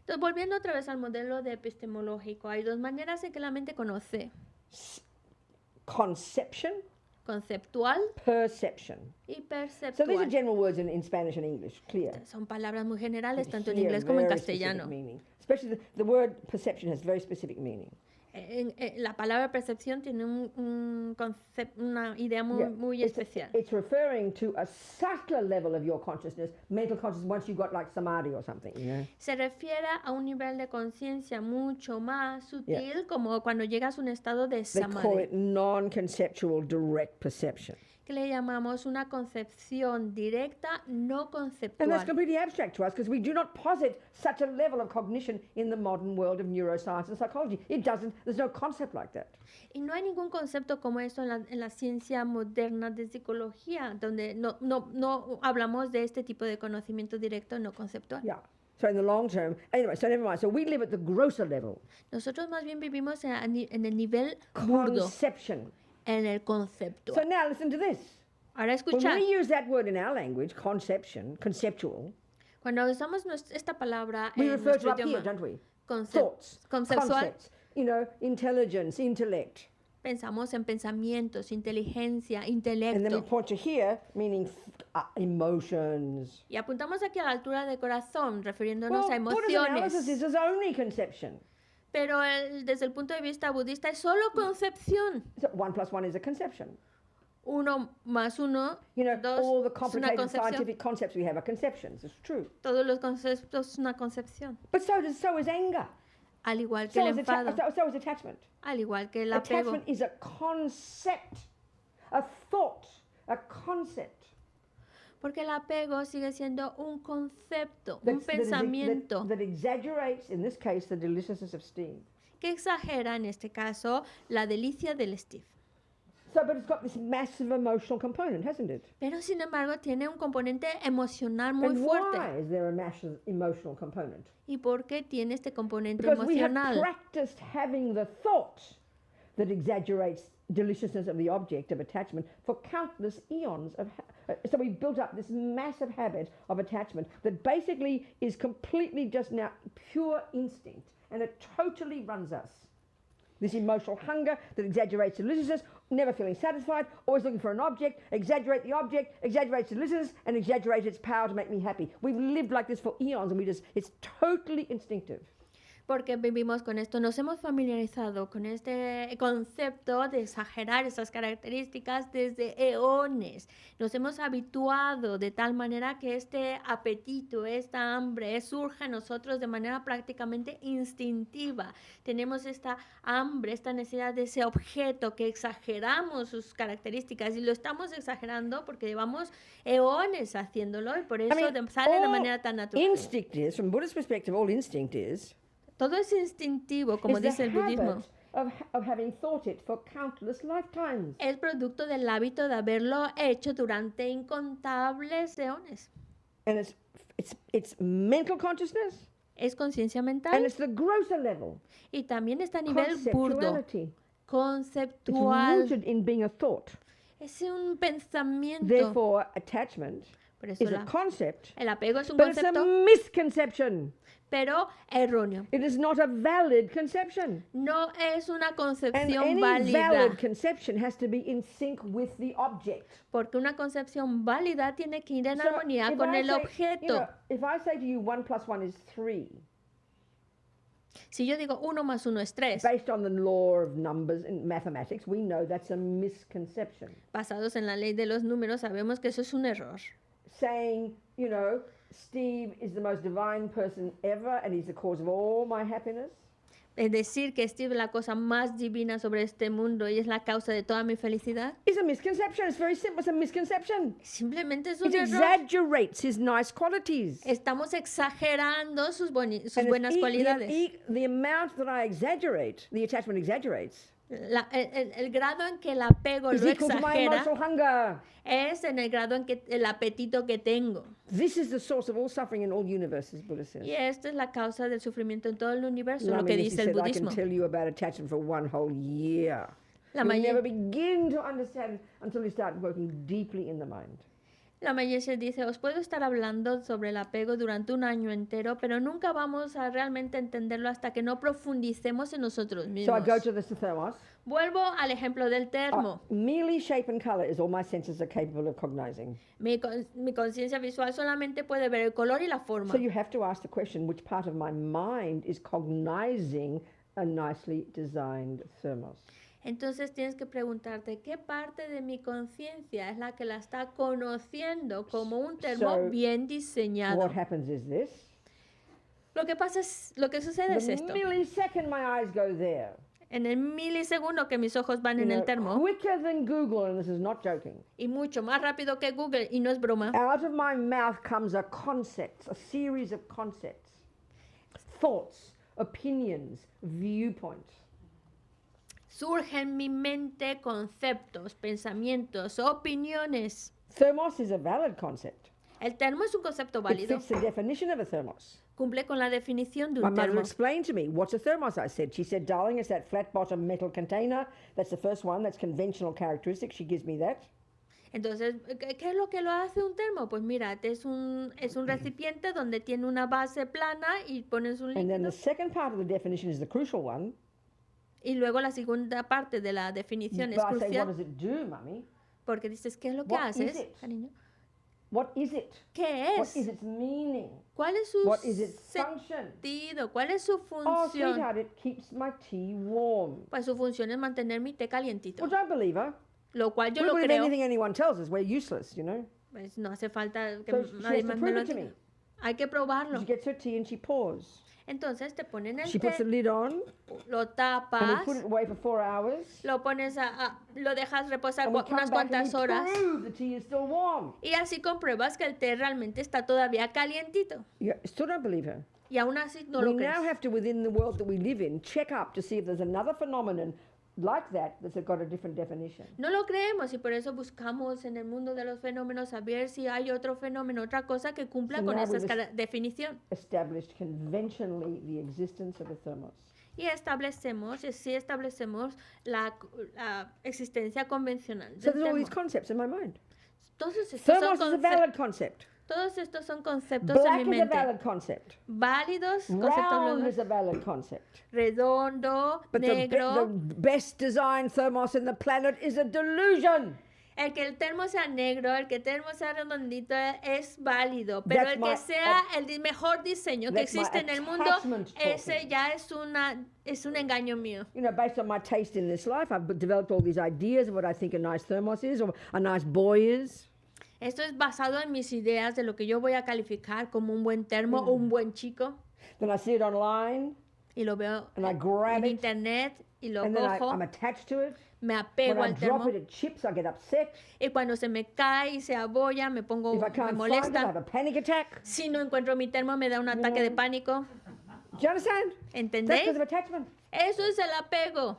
Entonces, volviendo otra vez al modelo de epistemológico, hay dos maneras en que la mente conoce: Conception, conceptual perception. y So these are perceptual. general words in Spanish and English, clear. Son palabras muy generales, tanto en Here, inglés como en very specific castellano. meaning. Especially the word perception has very specific meaning. La palabra percepción tiene una idea muy, Yeah. muy It's- especial. It's referring to a subtler level of your consciousness, mental consciousness, once you've got like samadhi or something, you know? Se refiere a un nivel de conciencia mucho más sutil, como cuando llegas a un estado de They call samadhi, it non-conceptual direct perception. que le llamamos una concepción directa no And that's conceptual. completely abstract to us because we do not posit such a level of cognition in the modern world of neuroscience and psychology. It doesn't, there's no concept like that. Y no hay ningún concepto como esto en la ciencia moderna de psicología, donde no hablamos de este tipo de conocimiento directo no conceptual. Yeah. So in the long term, anyway, so never mind. So we live at the grosser level. Nosotros más bien vivimos en el nivel burdo, Conception. en el concepto. So now listen to this. Ahora When escucha, we use that word in our language, conception, conceptual, cuando usamos esta palabra we en refer to nuestro up here, idioma, don't we? concep- Thoughts, conceptual, concepts, you know, intelligence, intellect. Pensamos en pensamientos, inteligencia, And then we intelecto. point to here, meaning emotions. Y apuntamos aquí a la altura del corazón, refiriéndonos a Buddhist analysis emociones. is only conception. Pero desde el punto de vista budista es solo concepción. So 1 plus 1 is a conception. 1 más 1, You know, 2 all the es una complicated concepción. scientific concepts we have are conceptions. It's true. Todos los conceptos es una concepción. But so is anger. Al igual que So el is, enfado, so is attachment. al igual que el apego. Attachment is a concept, a thought, a concept. Porque el apego sigue siendo un concepto, un That pensamiento exaggerates, in this case, the deliciousness of steam. que exagera, en este caso, la delicia del Steve. So, but it's got this massive emotional component, hasn't it? Pero sin embargo tiene un componente emocional muy And fuerte. why is there a massive emotional component? ¿Y por qué tiene este componente Because we have emocional? practiced having the thought that exaggerates deliciousness of the object of attachment for countless eons of so we've built up this massive habit of attachment that basically is completely just now pure instinct, and it totally runs us. This emotional hunger that exaggerates deliciousness, never feeling satisfied, always looking for an object, exaggerate the object, exaggerates deliciousness, and exaggerate its power to make me happy. We've lived like this for eons, and it's totally instinctive. Porque vivimos con esto, nos hemos familiarizado con este concepto de exagerar esas características desde eones. Nos hemos habituado de tal manera que este apetito, esta hambre surge en nosotros de manera prácticamente instintiva. Tenemos esta hambre, esta necesidad de ese objeto que exageramos sus características y lo estamos exagerando porque llevamos eones haciéndolo y por eso sale de manera tan natural. Instinct is, from Buddhist perspective, all instinct is Todo es instintivo, como is dice the el budismo. habit of having thought it for countless lifetimes. Es producto del hábito de haberlo hecho durante incontables eones. And it's mental consciousness, Es conciencia and mental it's the grosser level, y también está a nivel burdo, conceptuality. It's conceptual. rooted in being a thought. Es un pensamiento. Therefore, attachment Por eso is a concept, el apego es un but it's a concepto, misconception. pero erróneo. It is not a valid conception. No es una And concepción any válida. valid conception has to be in sync with the object. Porque una concepción válida tiene que ir en armonía if con I el say, objeto. if I say to you 1 plus 1 is 3, Si yo digo 1 más 1 es 3, based on the law of numbers in mathematics, we know that's a misconception. basados en la ley de los números, sabemos que eso es un error. Saying, Steve is the most divine person ever and he's the cause of all my happiness. Es decir, que Steve es la cosa más divina sobre este mundo y es la causa de toda mi felicidad. Is a misconception. It's very simple. It's a misconception. Simplemente es un It error. exaggerates his nice qualities. Estamos exagerando sus And it's buenas cualidades. the amount that I exaggerate, the attachment exaggerates, El grado en que el apego is lo equal to my exagera emotional hunger. es en el grado en que el apetito que tengo. This is the source of all suffering in all universes, Buddha says. Y esta es la causa del sufrimiento en todo el universo, lo Lama que Yesi dice el said, I budismo. can tell you about attachment for one whole year. Lama You'll Ye- never begin to understand until you start working deeply in the mind. La Mayese dice, os puedo estar hablando sobre el apego durante un año entero, pero nunca vamos a realmente entenderlo hasta que no profundicemos en nosotros So I mismos. go to the thermos. Vuelvo al ejemplo del termo. Merely shape and color is all my senses are capable of cognizing. Mi conciencia visual solamente puede ver el color y la forma. So you have to ask the question, which part of my mind is cognizing a nicely designed thermos? Entonces tienes que preguntarte qué parte de mi conciencia es la que la está conociendo como un termo So, bien diseñado. What happens is this. Lo que sucede es The esto. millisecond my eyes go there. En el milisegundo que mis ojos van en el termo, Quicker than Google, and this is not joking. y mucho más rápido que Google, y no es broma, Out of my mouth comes a concept, a series of concepts, thoughts, opinions, viewpoints. surge en mi mente conceptos, pensamientos, opiniones. Thermos is a valid concept. El termo es un concepto It válido. fits the definition of a thermos. Cumple con la definición de My un mother termo. explained to me, what's a thermos, I said. She said, darling, it's that flat bottom metal container. That's the first one. That's conventional characteristic. She gives me that. Entonces, ¿qué es lo que lo hace un termo? Pues mira, es un recipiente donde tiene una base plana y pones un And then líquido. the second part of the definition is the crucial one. Y luego la segunda parte de la definición es But I say, what crucial does it do, mummy? porque dices, ¿qué es lo que What is haces, it? cariño? What is it? ¿Qué What es? is its meaning? ¿Cuál es su What is its function? sentido? ¿Cuál es su Oh, función? sweetheart, it keeps my tea warm. Pues su función es mantener mi té calientito. Well, don't believe her. Lo cual yo We lo believe creo. anything anyone tells us. We're useless, you know. Pues no hace falta que So she nadie has to más me prove lo it to diga. me. Hay que probarlo. She gets her tea and she pours. Entonces te ponen el She puts the té, lid on, lo and we tapas, put it away for 4 hours. lo pones lo dejas reposar And we come unas back and cuantas we horas prove the tea is still warm. y así compruebas que el té realmente está todavía calientito. You still don't believe her. Y aún así no We lo now crees. have to, within the world that we live in, check up to see if there's another phenomenon like that's got a different definition. No lo creemos y por eso buscamos en el mundo de los fenómenos a ver si hay otro fenómeno, otra cosa que cumpla So con now esa we've definición. Established conventionally the existence of a thermos. Y sí establecemos la existencia convencional So del there's all these termo. concepts in my mind. Todos estos Thermos son is a valid concept. todos estos son conceptos en mi Black is a mente. valid concept. Válidos, conceptos Round válidos. is a valid concept. Redondo, But the negro. best designed thermos in the planet is a delusion. El que el termo sea negro, el que el termo sea redondito es válido, pero That's el que my- sea el mejor diseño que that's my existe en el mundo, attachment ese talking. ya es un engaño mío. You know, based on my taste in this life, I've developed all these ideas of what I think a nice thermos is or a nice boy is. Esto es basado en mis ideas de lo que yo voy a calificar como un buen termo o un buen chico, Then I see it online, y lo veo And I grab en it, internet y lo and then cojo, I'm attached to it. me When apego I al drop termo it, it chips, I get upset. y cuando se me cae y se abolla me pongo, If I me can't find it, I have molesta. a panic attack. Si no encuentro mi termo me da un ataque de pánico. Do you understand? That's ¿Entendéis? because of attachment. Eso es el apego.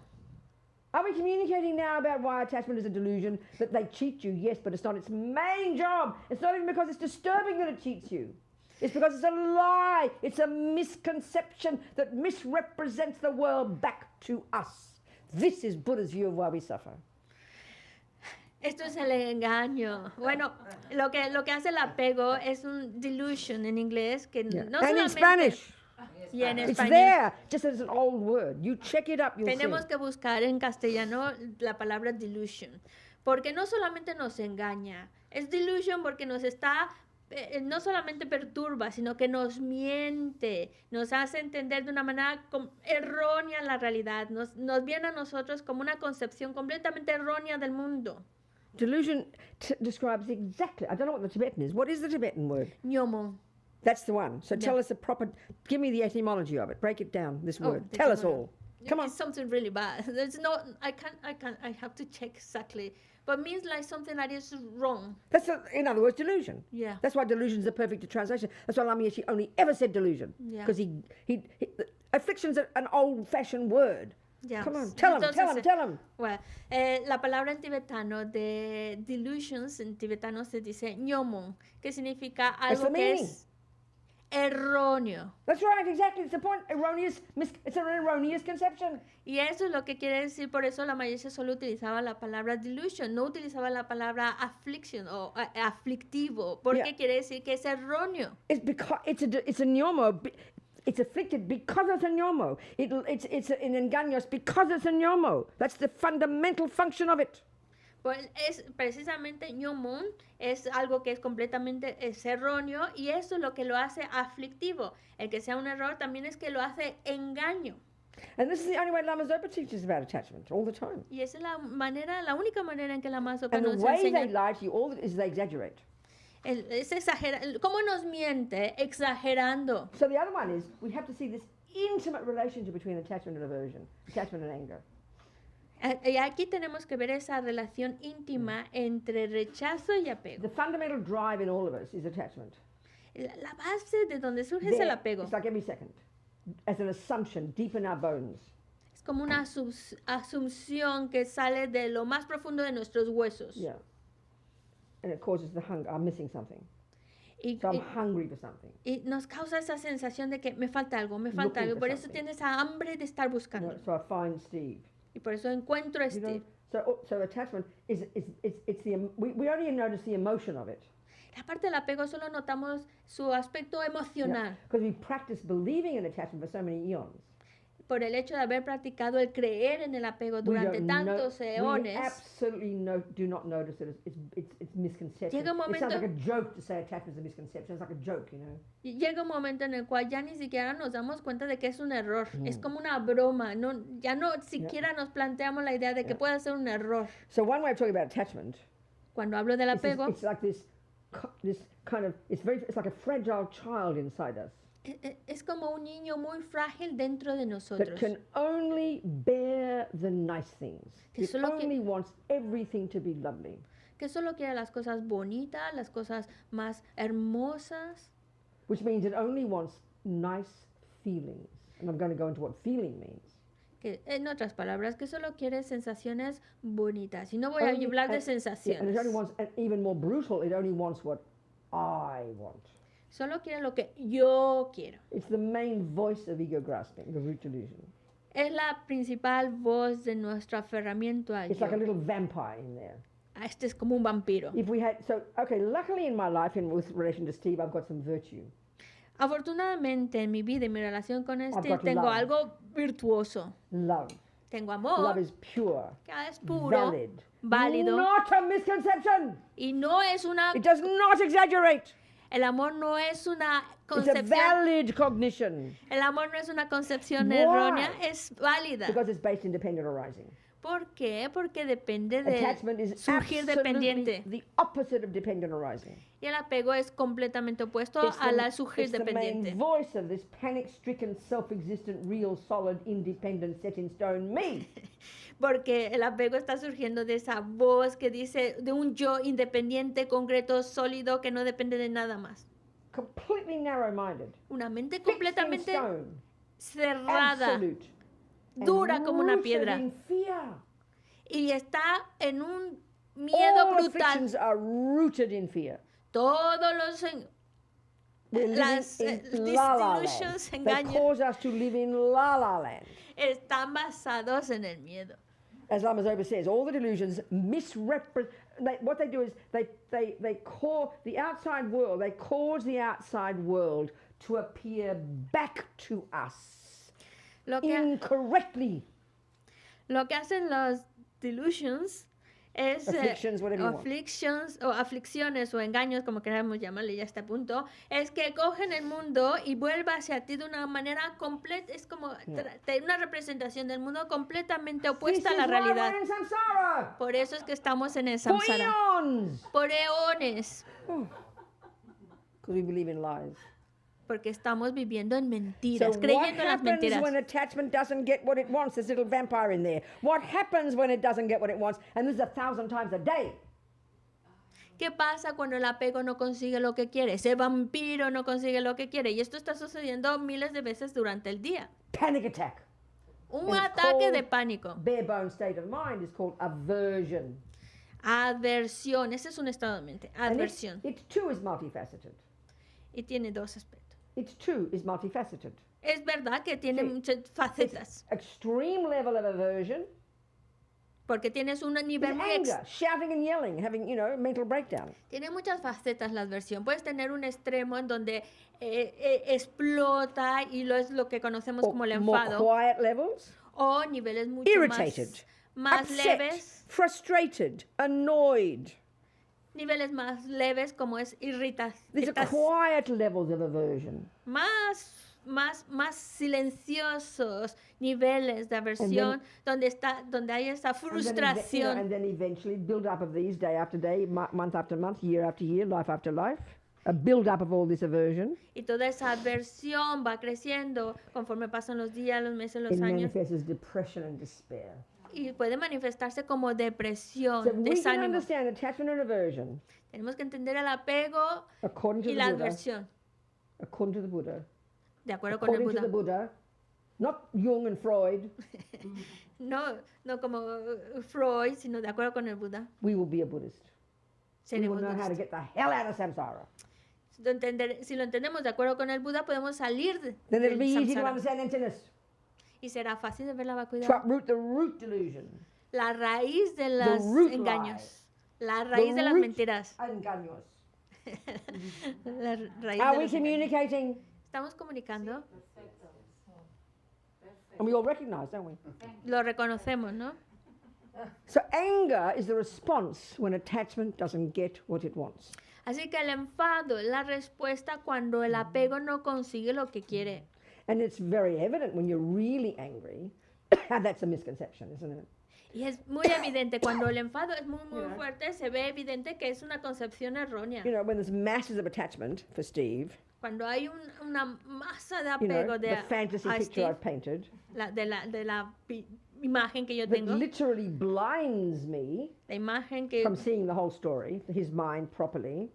Are we communicating now about why attachment is a delusion? That they cheat you, yes, but it's not its main job. It's not even because it's disturbing that it cheats you. It's because it's a lie. It's a misconception that misrepresents the world back to us. This is Buddha's view of why we suffer. Esto es el engaño. Bueno, lo que hace el apego es un delusion en inglés que no And in solamente Spanish, y en it's español. there, just as an old word. You check it up, you'll Tenemos see. que buscar en castellano la palabra delusion, porque no solamente nos engaña, es delusion porque nos está, no solamente perturba, sino que nos miente, nos hace entender de una manera errónea la realidad, nos viene a nosotros como una concepción completamente errónea del mundo. Delusion describes exactly, I don't know what the Tibetan is. What is the Tibetan word? Ñomon. That's the one. So tell Yeah. us the proper, give me the etymology of it. Break it down, this Oh, word. the Tell us etymology. all. Come on. It's something really bad. There's no, I have to check exactly. But means like something that is wrong. That's, in other words, delusion. Yeah. That's why delusion is the perfect translation. That's why Lama Yeshe only ever said delusion. Yeah. Because affliction's an old-fashioned word. Yeah. Come on, tell them, tell them. Well, la palabra en tibetano de delusions, en tibetano se dice ñomon, que significa algo the que meaning. es erróneo. That's right, exactly. It's the point. It's an erroneous conception. Y eso es lo que quiere decir, por eso la mayoría solo utilizaba la palabra delusion, no utilizaba la palabra affliction o aflictivo, porque Yeah. quiere decir que es erróneo. It's because it's a nyomo. It's afflicted because it's a nyomo. It's an engaños because it's a nyomo. That's the fundamental function of it. Pues es precisamente ñomon es algo que es completamente erróneo y eso es lo que lo hace aflictivo. El que sea un error también es que lo hace engaño. And this is the only way Lama Zopa teaches about attachment all the time. Y esa es la única manera en que la Mazopa And the nos way they enseña. lie to you all is they exaggerate. Es ¿Cómo nos miente? Exagerando. So the other one is we have to see this intimate relationship between attachment and aversion, attachment and anger. Y aquí tenemos que ver esa relación íntima entre rechazo y apego. The fundamental drive in all of us is attachment. La base de donde surge es el There, apego. it's like every second, as an assumption deep in our bones. Es como una asunción que sale de lo más profundo de nuestros huesos. Yeah. And it causes the hunger. I'm missing something. Y, So I'm y- hungry for something. y nos causa esa sensación de que me falta algo, me falta Looking algo. for Por eso something. tienes esa hambre de estar You know, buscando. so I find Steve. Y por eso encuentro a You know, Steve. so attachment is it's the we only notice the emotion of it. La parte del apego solo notamos su aspecto emocional. Because we practice believing in attachment for so many eons. por el hecho de haber practicado el creer en el apego We durante don't tantos we eones, absolutely do not notice that it's misconception. Llega un It sounds momento- like a joke to say attachment is a misconception. It's like a joke, you know. y llega un momento en el cual ya ni siquiera nos damos cuenta de que es un error. Es como una broma. No, ya no siquiera nos planteamos la idea de que puede ser un error. So one way of talking about attachment Cuando hablo del is apego, it's like this kind of it's like a fragile child inside us es como un niño muy frágil dentro de that nosotros. can only bear the nice things. Que It solo que- only wants everything to be lovely. Que solo quiere las cosas bonitas, las cosas más hermosas. Which means it only wants nice feelings. And I'm going to go into what feeling means. Que, en otras palabras, que solo quiere sensaciones bonitas. Y no voy a Only- hablar de and- yeah, and sensaciones. it only wants, and even more brutal, it only wants what I want. Solo quiere lo que yo quiero. It's the main voice of ego grasping, the root delusion. Es la principal voz de nuestro aferramiento al It's yo. like a little vampire in there. Este es como un vampiro. If we had, so, okay, luckily in my life, with relation to Steve, I've got some virtue. Afortunadamente en mi vida y mi relación con I've Steve got tengo love. algo virtuoso. Love. Tengo Love amor, is pure, que es puro, valid, válido not a misconception. y no es una... It does not exaggerate. El amor no es una It's a concepción... valid cognition El amor no es una concepción Why? errónea, es válida. because it's based in dependent arising. ¿Por qué? Porque depende de Attachment is surgir absolutely dependiente. the opposite of dependent arising. Y el apego es completamente opuesto It's a la surgir it's the main dependiente. voice of this panic-stricken, self-existent, real, solid, independent, set-in-stone me. Porque el apego está surgiendo de esa voz que dice de un yo independiente, concreto, sólido, que no depende de nada más. Completely narrow-minded, Una mente fixed in completamente stone, cerrada, absolute, and dura como una rooted piedra. in fear. Y está en un miedo All brutal. afflictions are rooted in fear. Todos los We're living las in la la land. disillusions, They engaños, cause us to live in la la land. están basados en el miedo. As Lamazoba says, all the delusions misrepresent. What they do is they call the outside world. They cause the outside world to appear back to us Lo que, incorrectly. lo que hacen los delusions es Afflictions, whatever you want. afflictions o aflicciones o engaños, como queramos llamarle ya a este punto, es que cogen el mundo y vuelve hacia ti de una manera completa, es como una representación del mundo completamente This opuesta a is la why realidad. we're in samsara Por eso es que estamos en el for samsara, eons. por eones, Because we believe in lies. porque estamos viviendo en So mentiras, what creyendo en las happens mentiras. when attachment doesn't get what it wants? This little vampire in there. What happens when it doesn't get what it wants? And this is 1,000 times a day. ¿Qué pasa cuando el apego no consigue lo que quiere? Ese vampiro no consigue lo que quiere. Y esto está sucediendo miles de veces durante el día. Panic attack. Un It's ataque de called- pánico. Bare bone state of mind is called aversion. Aversión. Ese es un estado de mente. And Adversión. it too is multifaceted. Y tiene dos aspectos. It too is multifaceted. Es verdad que tiene Sí. muchas facetas. Extreme level of aversion Porque tienes un is nivel muy... anger, shouting and yelling, having, mental breakdown. Tiene muchas facetas la adversión. Puedes tener un extremo en donde explota y es lo que conocemos Or como el more enfado. quiet levels, O niveles mucho irritated, más upset, leves. frustrated, annoyed. Niveles más leves como es These are quiet levels of aversion. más silenciosos niveles de aversión donde hay esa frustración And then eventually build up of these day after day, month after month, year after year, life after life. A build up of all this aversion. y toda esa aversión va creciendo conforme pasan los días, los meses, los It años manifests as depression and despair. y puede manifestarse como depresión, So we can desánimo. understand attachment and aversion Tenemos que entender el apego according to y the la Buddha. adversión, According to the Buddha. de acuerdo con el According to the Buda. Buddha. Not Jung and Freud. No como Freud, sino de acuerdo con el Buda. We will be a Buddhist. We will Seremos know how to budistas. get the hell out of samsara. Si lo entendemos de acuerdo con el Buda, podemos salir Then it'll del be easy to samsara. understand emptiness. Y será fácil de ver la To vacuidad. uproot the root delusion. La raíz de los root engaños. La raíz de las root mentiras. engaños. La raíz Are de we los engaños. communicating? ¿Estamos comunicando? And we all recognize, don't we? Lo reconocemos, ¿no? So anger is the response when attachment doesn't get what it wants. Así que el enfado es la respuesta cuando el apego no consigue lo que quiere. And it's very evident when you're really angry. That's a misconception, isn't it? Y es muy evidente, cuando el enfado es muy fuerte, se ve evidente que es una concepción errónea. You know, when there's masses of attachment for Steve, Cuando hay una masa de you know, apego de the fantasy a picture Steve, I've painted, de la imagen que yo that tengo, literally blinds me la imagen que from seeing the whole story, his mind properly.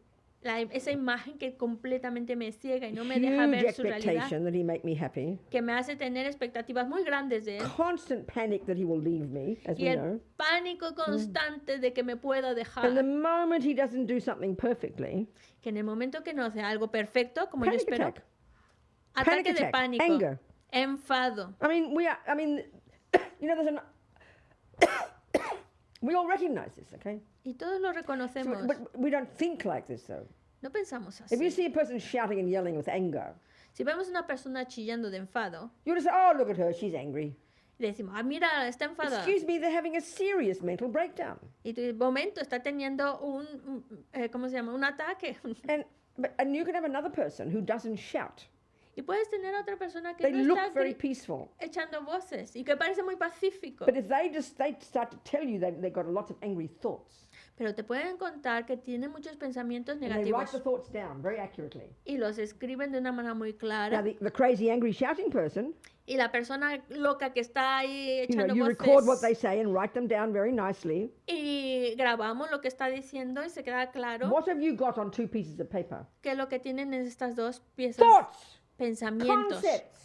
esa imagen que completamente me ciega y no me deja Huge ver su realidad, expectation that he make me happy. que me hace tener expectativas muy grandes de él, Constant panic that he will leave me, as y we el know. pánico constante de que me pueda dejar, And the moment he doesn't do something perfectly, que en el momento que no hace algo perfecto, como yo panic espero, attack. ataque Panic de attack, pánico, anger. enfado. You know, we all recognize this, okay? Y todos lo So, reconocemos. but we don't think like this, though. No pensamos If you así. see a person shouting and yelling with anger, Si vemos una persona chillando de enfado, you just say, oh, look at her, she's angry. le decimos, ah, mira, está enfadada. Excuse me, they're having a serious mental breakdown. Y de momento está teniendo ¿cómo se llama? Un ataque. And you can have another person who doesn't shout. Y puedes tener a otra persona que They no look está very peaceful. echando voces y que parece muy pacífico. But if they start to tell you they've got a lot of angry thoughts, Pero te pueden contar que tiene muchos pensamientos and they write negativos the thoughts down very accurately. y los escriben de una manera muy Now, clara. the crazy, angry, shouting person, Y la persona loca que está ahí echando you record what they voces say and write them down very nicely. y grabamos lo que está diciendo y se queda claro What have you got on 2 pieces of paper? que lo que tienen es estas dos piezas, Thoughts! pensamientos,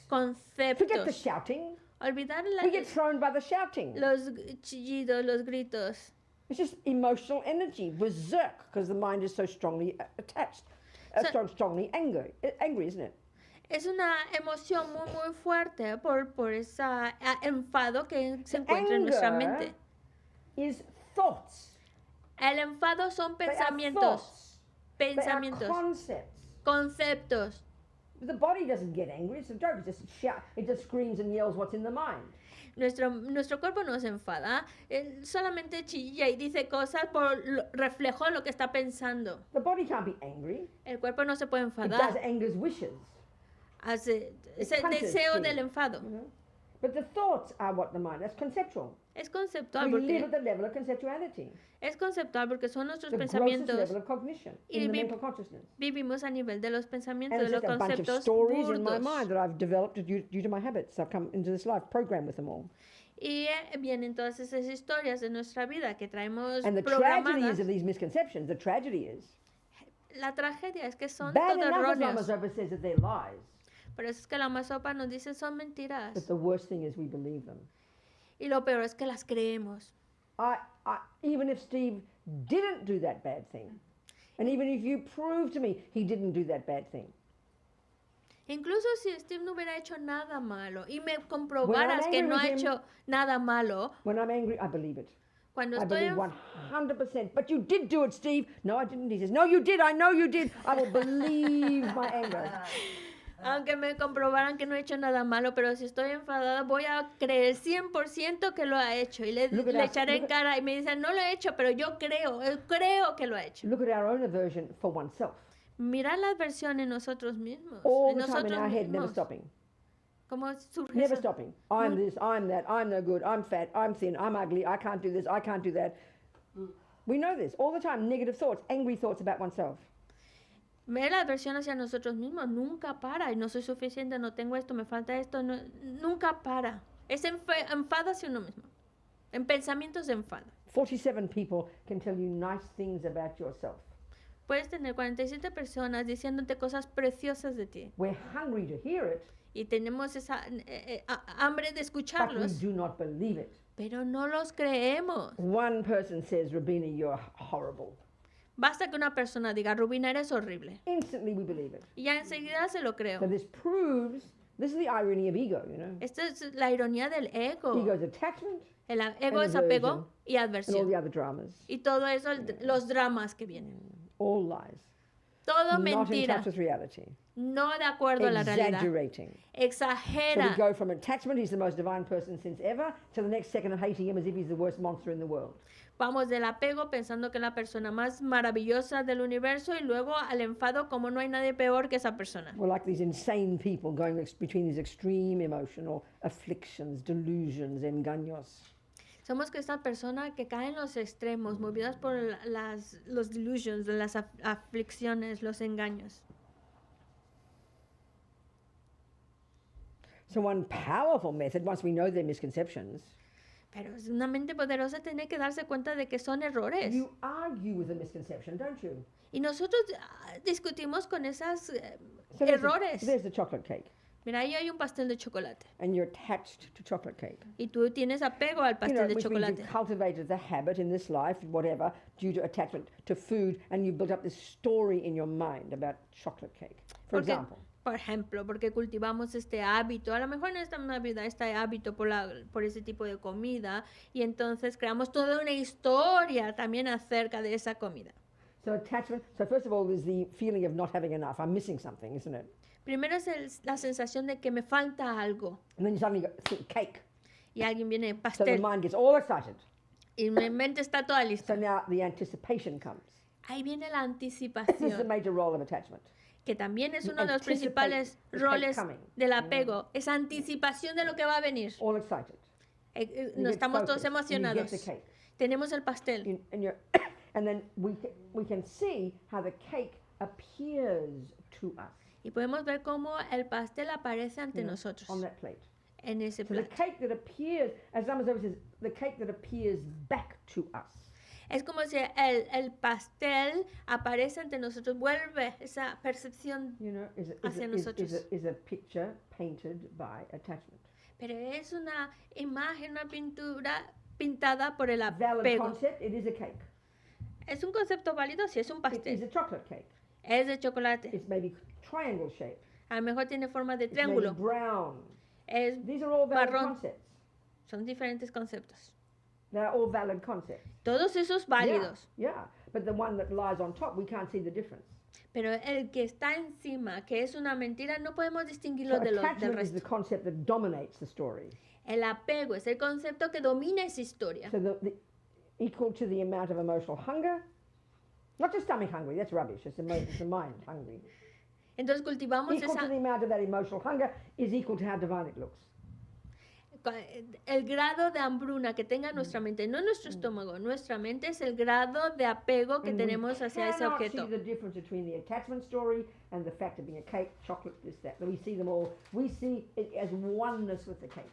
Concepts. Forget the conceptos. shouting. Olvidar We get thrown by the shouting. los chillidos, los gritos. It's just emotional energy, berserk, because the mind is so strongly attached, strongly angry, isn't it? Es una emoción muy fuerte por ese enfado que se encuentra en nuestra Anger mente. is thoughts. El enfado son They are pensamientos, thoughts. They are pensamientos, concepts. conceptos. The body doesn't get angry. It's a joke. It just screams and yells what's in the mind. Nuestro cuerpo no se enfada, él solamente chilla y dice cosas por reflejo de lo que está pensando. The body can't be angry. El cuerpo no se puede It does enfadar, anger's wishes. hace ese punches deseo things, del enfado. you know? But the thoughts are what the mind. That's conceptual. Es conceptual We live porque at the level of conceptuality, son nuestros the grossest pensamientos. level of cognition in the mental consciousness. Vivimos a nivel de los pensamientos, And de it's los just a bunch of conceptos stories in my burdos. mind that I've developed due to my habits. I've come into this life programmed with them all. Y vienen todas esas historias de nuestra vida que traemos And the tragedy programadas. is of these misconceptions. The tragedy is La tragedia es que son bad todos enough as erróneos. Lama says that they're lies. Por eso es que la masopa nos dice son mentiras. But the worst thing is we believe them. Y lo peor es que las creemos. Even if Steve didn't do that bad thing, and even if you prove to me he didn't do that bad thing, Incluso si Steve no hubiera hecho nada malo y me comprobaras que angry no ha with him- hecho nada malo, when I'm angry, I believe it. cuando I estoy believe 100%. But you did do it, Steve. No, I didn't. He says, no, you did. I know you did. I will believe my anger. aunque me comprobaran que no he hecho nada malo, pero si estoy enfadada voy a creer 100% que lo ha hecho y le Look at us, echaré en look cara y me dicen no lo he hecho, pero yo creo que lo ha hecho. Look at our own aversion for oneself. Mirar la adversión en nosotros mismos, All en the time in nosotros our head, never mismos. stopping. ¿Cómo surge Never eso? stopping. I'm this, I'm that, I'm no good, I'm fat, I'm thin, I'm ugly, I can't do this, I can't do that. We know this all the time. Negative thoughts, angry thoughts about oneself. Ver la adversión hacia nosotros mismos nunca para. Y no soy suficiente, no tengo esto, me falta esto. Nunca para. Es enfado hacia uno mismo. En pensamientos de enfado. 47 people can tell you nice things about yourself. Puedes tener 47 personas diciéndote cosas preciosas de ti. We're hungry to hear it, Y tenemos esa hambre de but we escucharlos, do not believe it. pero no los creemos. One person says, Robina, you're horrible. Basta que una persona diga, Robina, eres horrible. Instantly we believe it. Y ya enseguida se lo creo. So this is the irony of ego, you know. Esta es la ironía del ego. Ego is attachment El ego es apego y and all the adversión. other dramas. Y todo eso, los dramas que vienen. All lies. Todo not in mentira. touch with reality, No de acuerdo a la realidad. exaggerating. So we Exagera. go from attachment, he's the most divine person since ever, to the next second hating him as if he's the worst monster in the world. Vamos del apego pensando que es la persona más maravillosa del universo y luego al enfado como no hay nadie peor que esa persona. We're like these insane people going between these extreme emotional afflictions, delusions, engaños. Somos que esta persona que cae en los extremos, movidas por los delusions, las aflicciones, los engaños. So one powerful method, once we know their misconceptions, Pero es una mente poderosa tiene que darse cuenta de que son errores. you argue with a misconception, don't you? Y nosotros discutimos con esos So errores. there's the chocolate cake, Mira, ahí hay un pastel de chocolate. and you're attached to chocolate cake. Y tú tienes apego al You know, pastel de which means chocolate. you've cultivated the habit in this life, whatever, due to attachment to food, and you built up this story in your mind about chocolate cake, for Porque, example. por ejemplo, porque cultivamos este hábito, a lo mejor en esta Navidad este hábito por ese tipo de comida, y entonces creamos toda una historia también acerca de esa comida. So attachment, so first of all, there's the feeling of not having enough. I'm missing something, isn't it? Primero es la sensación de que me falta algo, And then you suddenly think cake. y alguien viene So the pastel, mind gets all excited. y mi mente está toda So lista. now the anticipation comes. Ahí viene la This is the anticipación, major role of attachment. que también es You uno de los anticipate principales the cake roles coming. del apego, esa anticipación de lo que va a venir. All excited. You No get estamos todos focused, and you emocionados. get the cake. Tenemos el pastel. And you're and then we can see how the cake appears to us Y podemos ver cómo el pastel aparece ante you know, nosotros on that plate. en ese So the plato. cake that appears, as Thomas always says, the cake that appears back to us. Es como si el pastel aparece ante nosotros, vuelve esa percepción, You know, Hacia nosotros. is a picture painted by attachment. pero es una imagen, una pintura pintada por el Valid apego. concept, it is a cake. Es un concepto válido si es un It is pastel. a chocolate cake. Es de chocolate. It's maybe triangle shaped. A lo mejor tiene forma de It's maybe triángulo. brown. Es, These are all valid marrón. concepts. son diferentes conceptos. They're all valid concepts. Todos esos válidos. Yeah. But the one that lies on top, we can't see the difference. Pero el que está encima, que es una mentira, no podemos So distinguirlo del attachment is the resto. concept that dominates the story. El apego es el concepto que domina esa historia. So the equal to the amount of emotional hunger, not just stomach hungry, that's rubbish, it's the mind hungry. Entonces cultivamos Equal to the amount of that emotional hunger is equal to how divine it looks. el grado de hambruna que tenga nuestra mente, no nuestro estómago, nuestra mente es el grado de apego que And tenemos we hacia ese cannot objeto. see the difference between the attachment story and the fact of being a cake, chocolate, this, that. We see them all. We see it as oneness with the cake.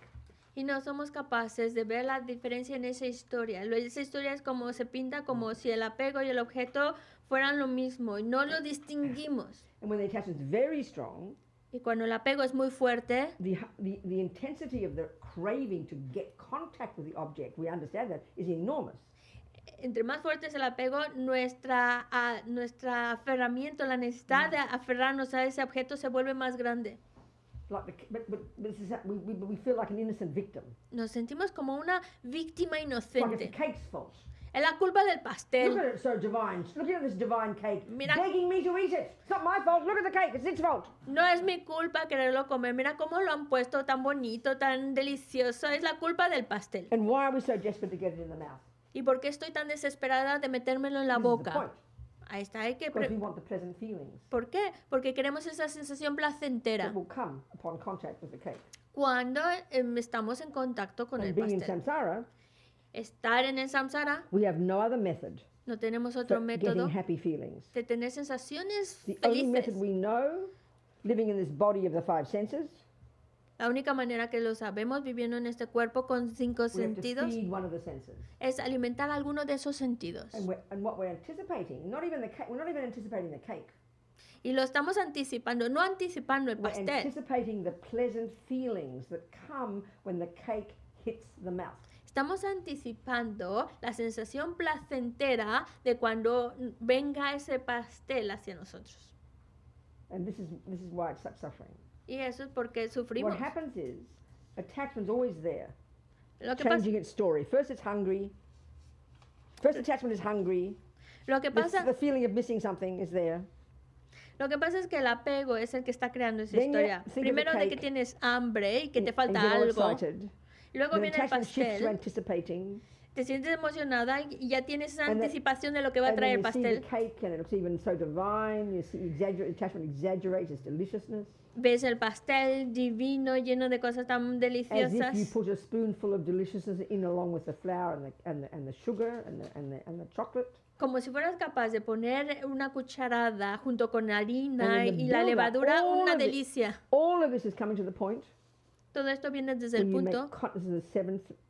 Y no somos capaces de ver la diferencia en esa historia. Esa historia es como se pinta como si el apego y el objeto fueran lo mismo y no lo distinguimos. And when the attachment's very strong, Y cuando el apego es muy fuerte, the intensity of the craving to get contact with the object, we understand that, is enormous. entre más fuerte es el apego, nuestra aferramiento, la necesidad de aferrarnos a ese objeto se vuelve más grande. Like but this is we feel like an innocent victim. Nos sentimos como una víctima Like it's inocente. the cake's fault. Es la culpa del Look pastel. at it, so divine. Look at this divine cake, Mira- begging me to eat it. It's not my fault. Look at the cake. It's its fault. No es mi culpa quererlo comer. Mira cómo lo han puesto tan bonito, tan delicioso. Es la culpa del pastel. And why are we so desperate to get it in the mouth? ¿Y por qué estoy tan desesperada de metérmelo en la This is the boca? point. Ahí está, hay que... Because we want the pleasant feelings ¿Por qué? Porque queremos esa sensación placentera that will come upon contact with the cake. cuando estamos en contacto con el And being in pastel. samsara, Estar en el samsara, we have no other method no tenemos for otro método getting happy feelings. de tener sensaciones The only method felices. we know, living in this body of the five senses, La única manera que lo sabemos viviendo en este cuerpo con 5 we have to sentidos feed one of the senses. es alimentar alguno de esos sentidos. And what we're anticipating, not even the cake, we're not even anticipating the cake. Y lo estamos anticipando, no anticipando el We're pastel. anticipating the pleasant feelings that come when the cake hits the mouth. Estamos anticipando la sensación placentera de cuando venga ese pastel hacia nosotros. And this is why it's such suffering. Y eso es porque sufrimos. What happens is, attachment's always there, Lo que pasa, changing its story. First it's hungry. First attachment is hungry. lo que pasa, The feeling of missing something is there. Lo que pasa es que el apego es el que está creando esa Then you historia. think of the Primero de que cake tienes hambre y que te and falta get all algo. excited. Luego The viene el attachment shifts to pastel. anticipating. Te sientes emocionada y ya tienes esa And then- anticipación de lo que va a And traer then el you see the pastel. cake and it looks even so divine. You see attachment exaggerates its deliciousness. Ves el pastel divino, lleno de cosas tan As if you deliciosas. put a spoonful of deliciousness in along with the flour and the sugar and the chocolate. Como si fueras capaz de poner una cucharada junto con la harina And in the y la build-up, levadura, all una of it- delicia. All of this is coming to the point Todo esto viene desde el when you make punto this is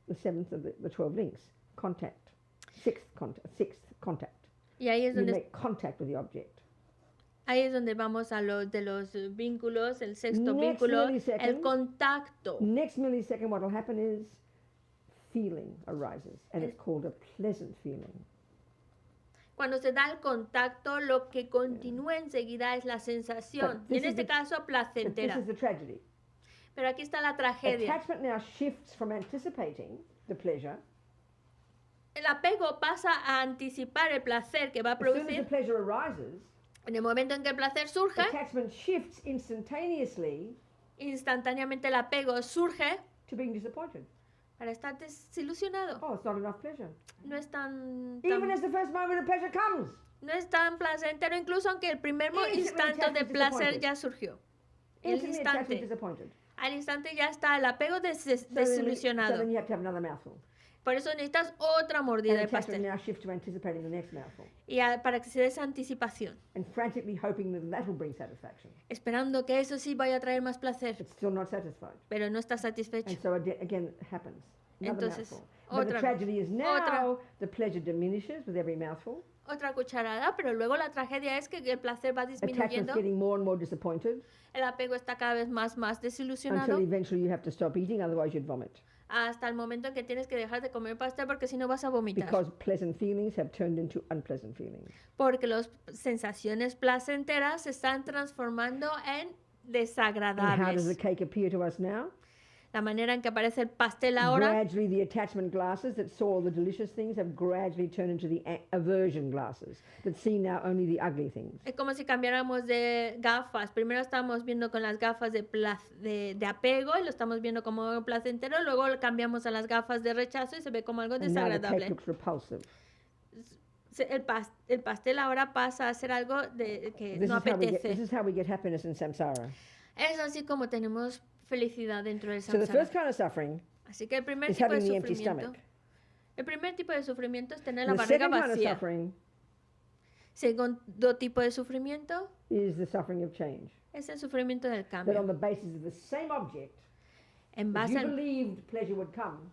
the seventh of the 12 links. Contact. Sixth contact. y ahí es You donde make contact with the object. Ahí es donde vamos a los de los vínculos, el sexto Next vínculo, millisecond. el contacto. Next millisecond, what will happen is feeling arises, and it's called a pleasant feeling. Cuando se da el contacto, lo que continúa enseguida es la sensación, But y this en is este the- caso But this placentera. is the tragedy. Pero aquí está la tragedia. Attachment now shifts from anticipating the pleasure. El apego pasa a anticipar el placer que va a As soon as the producir. pleasure arises, En el momento en que el placer surge, attachment shifts instantaneously instantáneamente el apego surge to being disappointed. para estar desilusionado. Oh, it's not enough pleasure. No es tan, Even as the first moment of pleasure comes. no es tan placentero, incluso aunque el primer Instantly instante de attachment placer disappointed. ya surgió. El Instantly attachment instante. disappointed. Al instante ya está el apego So then desilusionado. you have to have another mouthful. Por eso necesitas otra mordida And de attachment pastel. now shifts to anticipating the next mouthful. Y para que se dé esa anticipación. And frantically hoping that will bring satisfaction. Esperando que eso sí vaya a traer más placer. But still not satisfied. Pero no estás satisfecho. And so again it happens. Another Entonces, mouthful. But the otra- tragedy is now otra. the pleasure diminishes with every mouthful. Otra cucharada, pero luego la tragedia es que el placer va Attachment's disminuyendo. getting more and more disappointed El apego está cada vez más desilusionado. until eventually you have to stop eating, otherwise you'd vomit. Hasta el momento en que tienes que dejar de comer pastel porque si no vas a vomitar. Because pleasant feelings have turned into unpleasant feelings. Porque las sensaciones placenteras se están transformando en And how does the desagradables. cake appear to us now? La manera en que aparece el pastel ahora, Gradually, the attachment glasses that saw all the delicious things have gradually turned into the aversion glasses that see now only the ugly things. es como si cambiáramos de gafas. Primero estamos viendo con las gafas de apego y lo estamos viendo como algo placentero. Luego lo cambiamos a las gafas de rechazo y se ve como algo And now the cake desagradable. looks repulsive. El pastel ahora pasa a ser algo que This no is how we get, apetece. this is how we get happiness in samsara. Es así como tenemos felicidad dentro del So the samsara. first kind of suffering Así que el primer is tipo de having the empty sufrimiento, stomach. el primer tipo de sufrimiento es tener la And the barriga second kind of vacía. suffering Segundo tipo de sufrimiento is the suffering of change. es el sufrimiento del That on cambio. the basis of the same object, En that base you al, believed pleasure would come,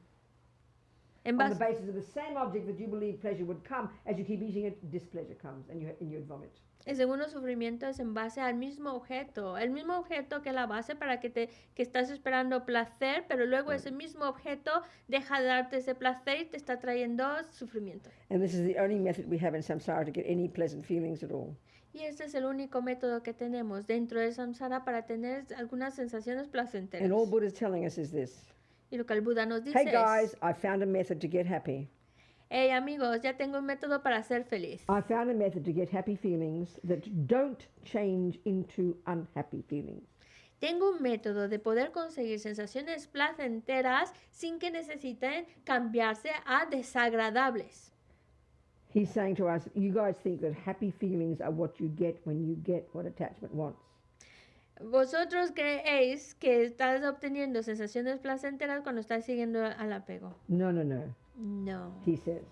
en on the base, basis of the same object that you believed pleasure would come, as you keep eating it, displeasure comes and you would vomit. el segundo sufrimiento es en base al mismo objeto. El mismo objeto que la base para que estás esperando placer, pero luego ese mismo objeto deja de darte ese placer y te está trayendo sufrimiento. And this is the only method we have in samsara to get any pleasant feelings at all. Y este es el único método que tenemos dentro del samsara para tener algunas sensaciones placenteras. And all Buddha's telling us is this. Y lo que el Buda nos dice Hey guys, es, I found a method to get happy. hey amigos, ya tengo un método para ser feliz. I found a method to get happy feelings that don't change into unhappy feelings. Tengo un método de poder conseguir sensaciones placenteras sin que necesiten cambiarse a desagradables. He's saying to us, you guys think that happy feelings are what you get when you get what attachment wants. Vosotros creéis que estás obteniendo sensaciones placenteras cuando estás siguiendo al apego. No, no, no. No. He says,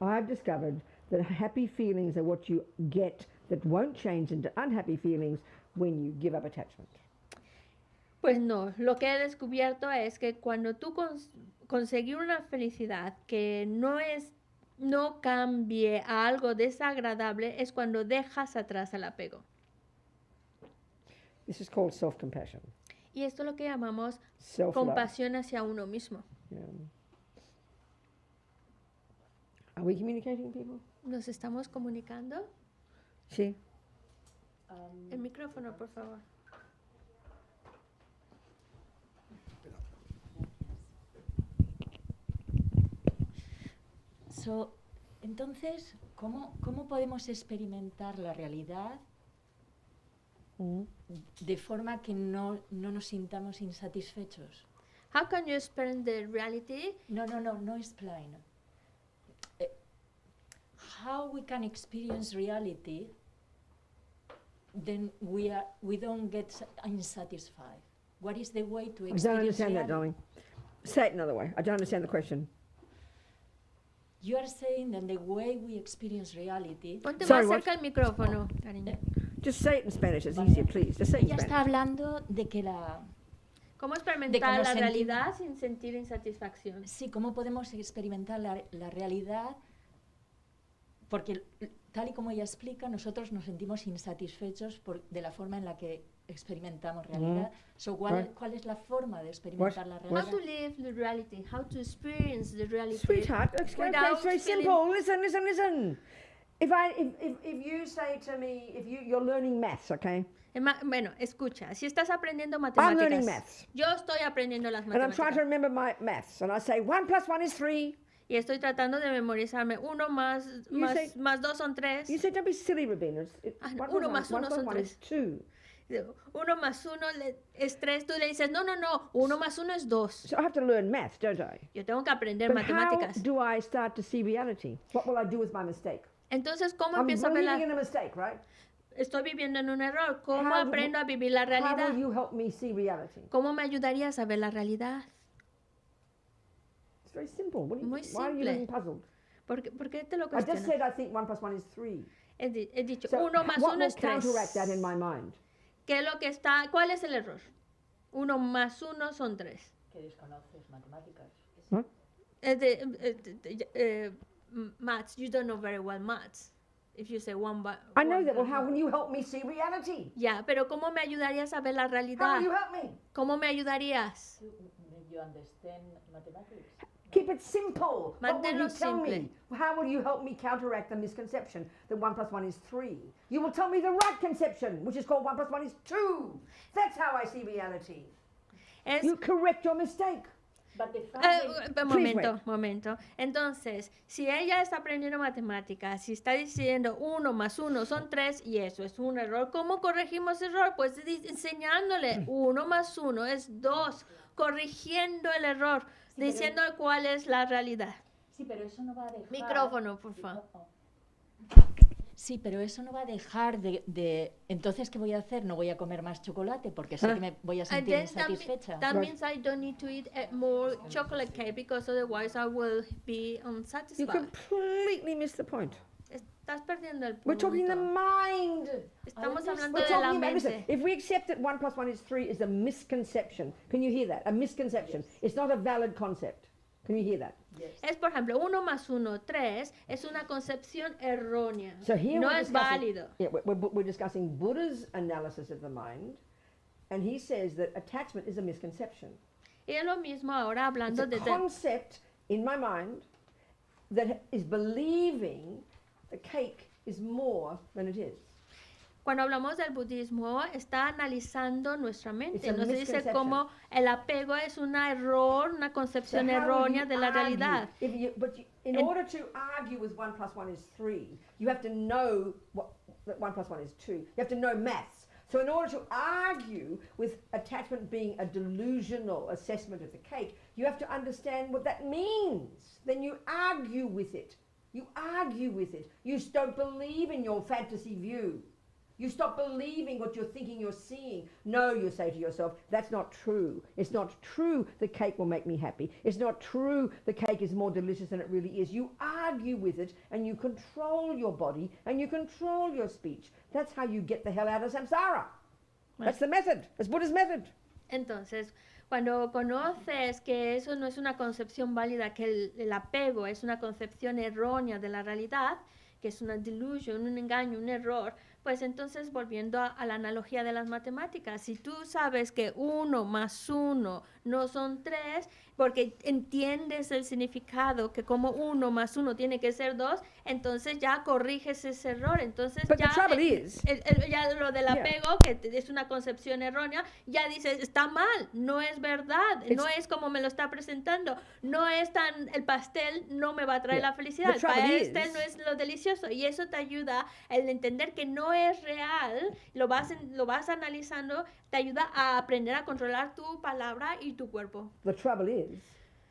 I've discovered that happy feelings are what you get that won't change into unhappy feelings when you give up attachment. Pues no, lo que he descubierto es que cuando tú conseguir una felicidad que no cambie a algo desagradable es cuando dejas atrás el apego. This is called self-compassion. Y esto es lo que llamamos Self-love. compasión hacia uno mismo. Yeah. Are we communicating, people? ¿Nos estamos comunicando? Sí. El micrófono, por favor. Entonces, ¿cómo podemos experimentar la realidad de forma que no nos sintamos insatisfechos. How can you experience the reality? No explain. How we can experience reality, then we don't get unsatisfied. What is the way to I experience don't understand that, reality? darling. Say it another way. I don't understand the question. You are saying that the way we experience reality. Ponte Sorry, más what? cerca el micrófono, cariño. Just say it in Spanish. It's easier, please. Just say it in Ella está Spanish. hablando de que ¿Cómo experimentar nos la sentimos- realidad sin sentir insatisfacción? sí, cómo podemos experimentar la realidad, porque tal y como ella explica, nosotros nos sentimos insatisfechos de la forma en la que experimentamos realidad. So, ¿cuál es la forma de experimentar la How realidad? to live the reality, how to experience the reality. Sweetheart, okay, without it's very feeling- simple. Listen. If you say to me, if you're learning maths, okay, Bueno, escucha, si estás aprendiendo learning matemáticas, maths. yo estoy aprendiendo las and I'm trying to matemáticas remember my maths, and I say 1 + 1 is 3. y estoy tratando de memorizarme 1 más 2 son 3, You say, don't be silly, Robina. no, 1 más 1 son 1 is 2. 1 más 1 es 3, tú le dices, no, 1 más 1 es 2. So I have to learn maths, don't I? Yo tengo que aprender But how matemáticas. do I start to see reality? What will I do with my mistake? Entonces, ¿cómo I'm empiezo a ver living in a mistake, right? Estoy viviendo en un error. ¿Cómo How do- aprendo a vivir la How realidad? will you help me see reality? ¿Cómo me ayudarías a ver la realidad? It's very simple. Muy Why are you simple. looking puzzled? ¿Por qué te lo I just cuestionas? said I think 1 + 1 is 3. He dicho, So 1 más what 1 will es 3. counteract that in my mind? ¿Qué es lo que está? ¿Cuál es el error? 1 más 1 son 3. Que desconoces matemáticas. Maths, you don't know very well maths. If you say 1 by... I know that. Well, how will you help me see reality? Ya, pero ¿cómo me ayudarías a ver la How realidad? will you help me? ¿Cómo me ayudarías? You understand mathematics? Keep it simple. What will Manténlo you tell me? simple. How will you help me counteract the misconception that 1 + 1 is 3? You will tell me the right conception, which is called 1 + 1 is 2. That's how I see reality. Es... You correct your mistake. But the fact that- Momento. Entonces, si ella está aprendiendo matemáticas, si está diciendo 1 más 1 son 3 y eso es un error, ¿cómo corregimos ese error? Pues enseñándole 1 más 1 es 2, corrigiendo el error, diciendo cuál es la realidad. Sí, pero eso no va a dejar... Micrófono, por favor. Sí, pero eso no va a dejar Entonces, ¿qué voy a hacer? No voy a comer más chocolate porque sé que me voy a And sentir then insatisfecha. that means I don't need to eat more chocolate cake because otherwise I will be You unsatisfied. completely missed the point. Estás perdiendo el We're talking the punto. mind. Estamos hablando We're de la talking about, listen, mente. if we accept that 1 + 1 is 3 is a misconception, can you hear that? A misconception. It's not a valid concept. Can you hear that? Es, por ejemplo, 1 más 1, 3, es una concepción errónea. So here No we're es discussing- válido. Yeah, we're discussing Buddha's analysis of the mind, and he says that attachment is a misconception. Y es lo mismo ahora It's hablando a de... concept in my mind that is believing the cake is more than it is. Cuando hablamos del budismo, está analizando nuestra It's mente. a Nos dice misconception. cómo el apego es un error, una So concepción how will errónea you de la argue? realidad. In And- order to argue with 1 + 1 is 3, you have to know that 1 + 1 is 2. You have to know maths. So in order to argue with attachment being a delusional assessment of the cake, you have to understand what that means. Then you argue with it. You argue with it. You don't believe in your fantasy view. You stop believing what you're thinking you're seeing. No, you say to yourself, that's not true. It's not true the cake will make me happy. It's not true the cake is more delicious than it really is. You argue with it and you control your body and you control your speech. That's how you get the hell out of samsara. That's the method. That's Buddha's method. Entonces, cuando conoces que eso no es una concepción válida, que el apego es una concepción errónea de la realidad, que es una delusion, un engaño, un error, pues entonces volviendo a la analogía de las matemáticas, si tú sabes que 1 más 1 no son 3, porque entiendes el significado que como 1 más 1 tiene que ser 2, entonces ya corriges ese error. Entonces But the ya, trouble is- ya lo del Yeah. apego, que es una concepción errónea, ya dices, está mal, no es verdad, no es como me lo está presentando, no es tan, el pastel no me va a traer Yeah. la felicidad, The el trouble pastel is- no es lo delicioso, y eso te ayuda a entender que no no es real, lo vas analizando, te ayuda a aprender a controlar tu palabra y tu cuerpo. The trouble is,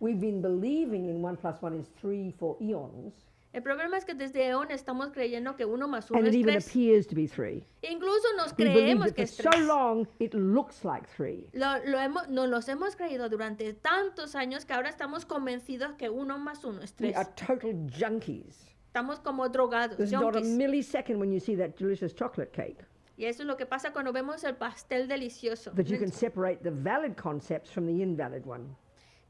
we've been believing in 1 + 1 is 3 for eons, El problema es que desde eón estamos creyendo que 1 más 1 and it es even 3. appears to be 3. Incluso nos We believed creemos it que for es so 3. long, it looks like 3. Nos los hemos creído durante tantos años que ahora estamos convencidos que 1 más 1 es We 3. are total junkies. Estamos como drogados, There's not a junkies. millisecond when you see that delicious chocolate cake Y eso es lo que pasa cuando vemos el pastel delicioso. that you can separate the valid concepts from the invalid one.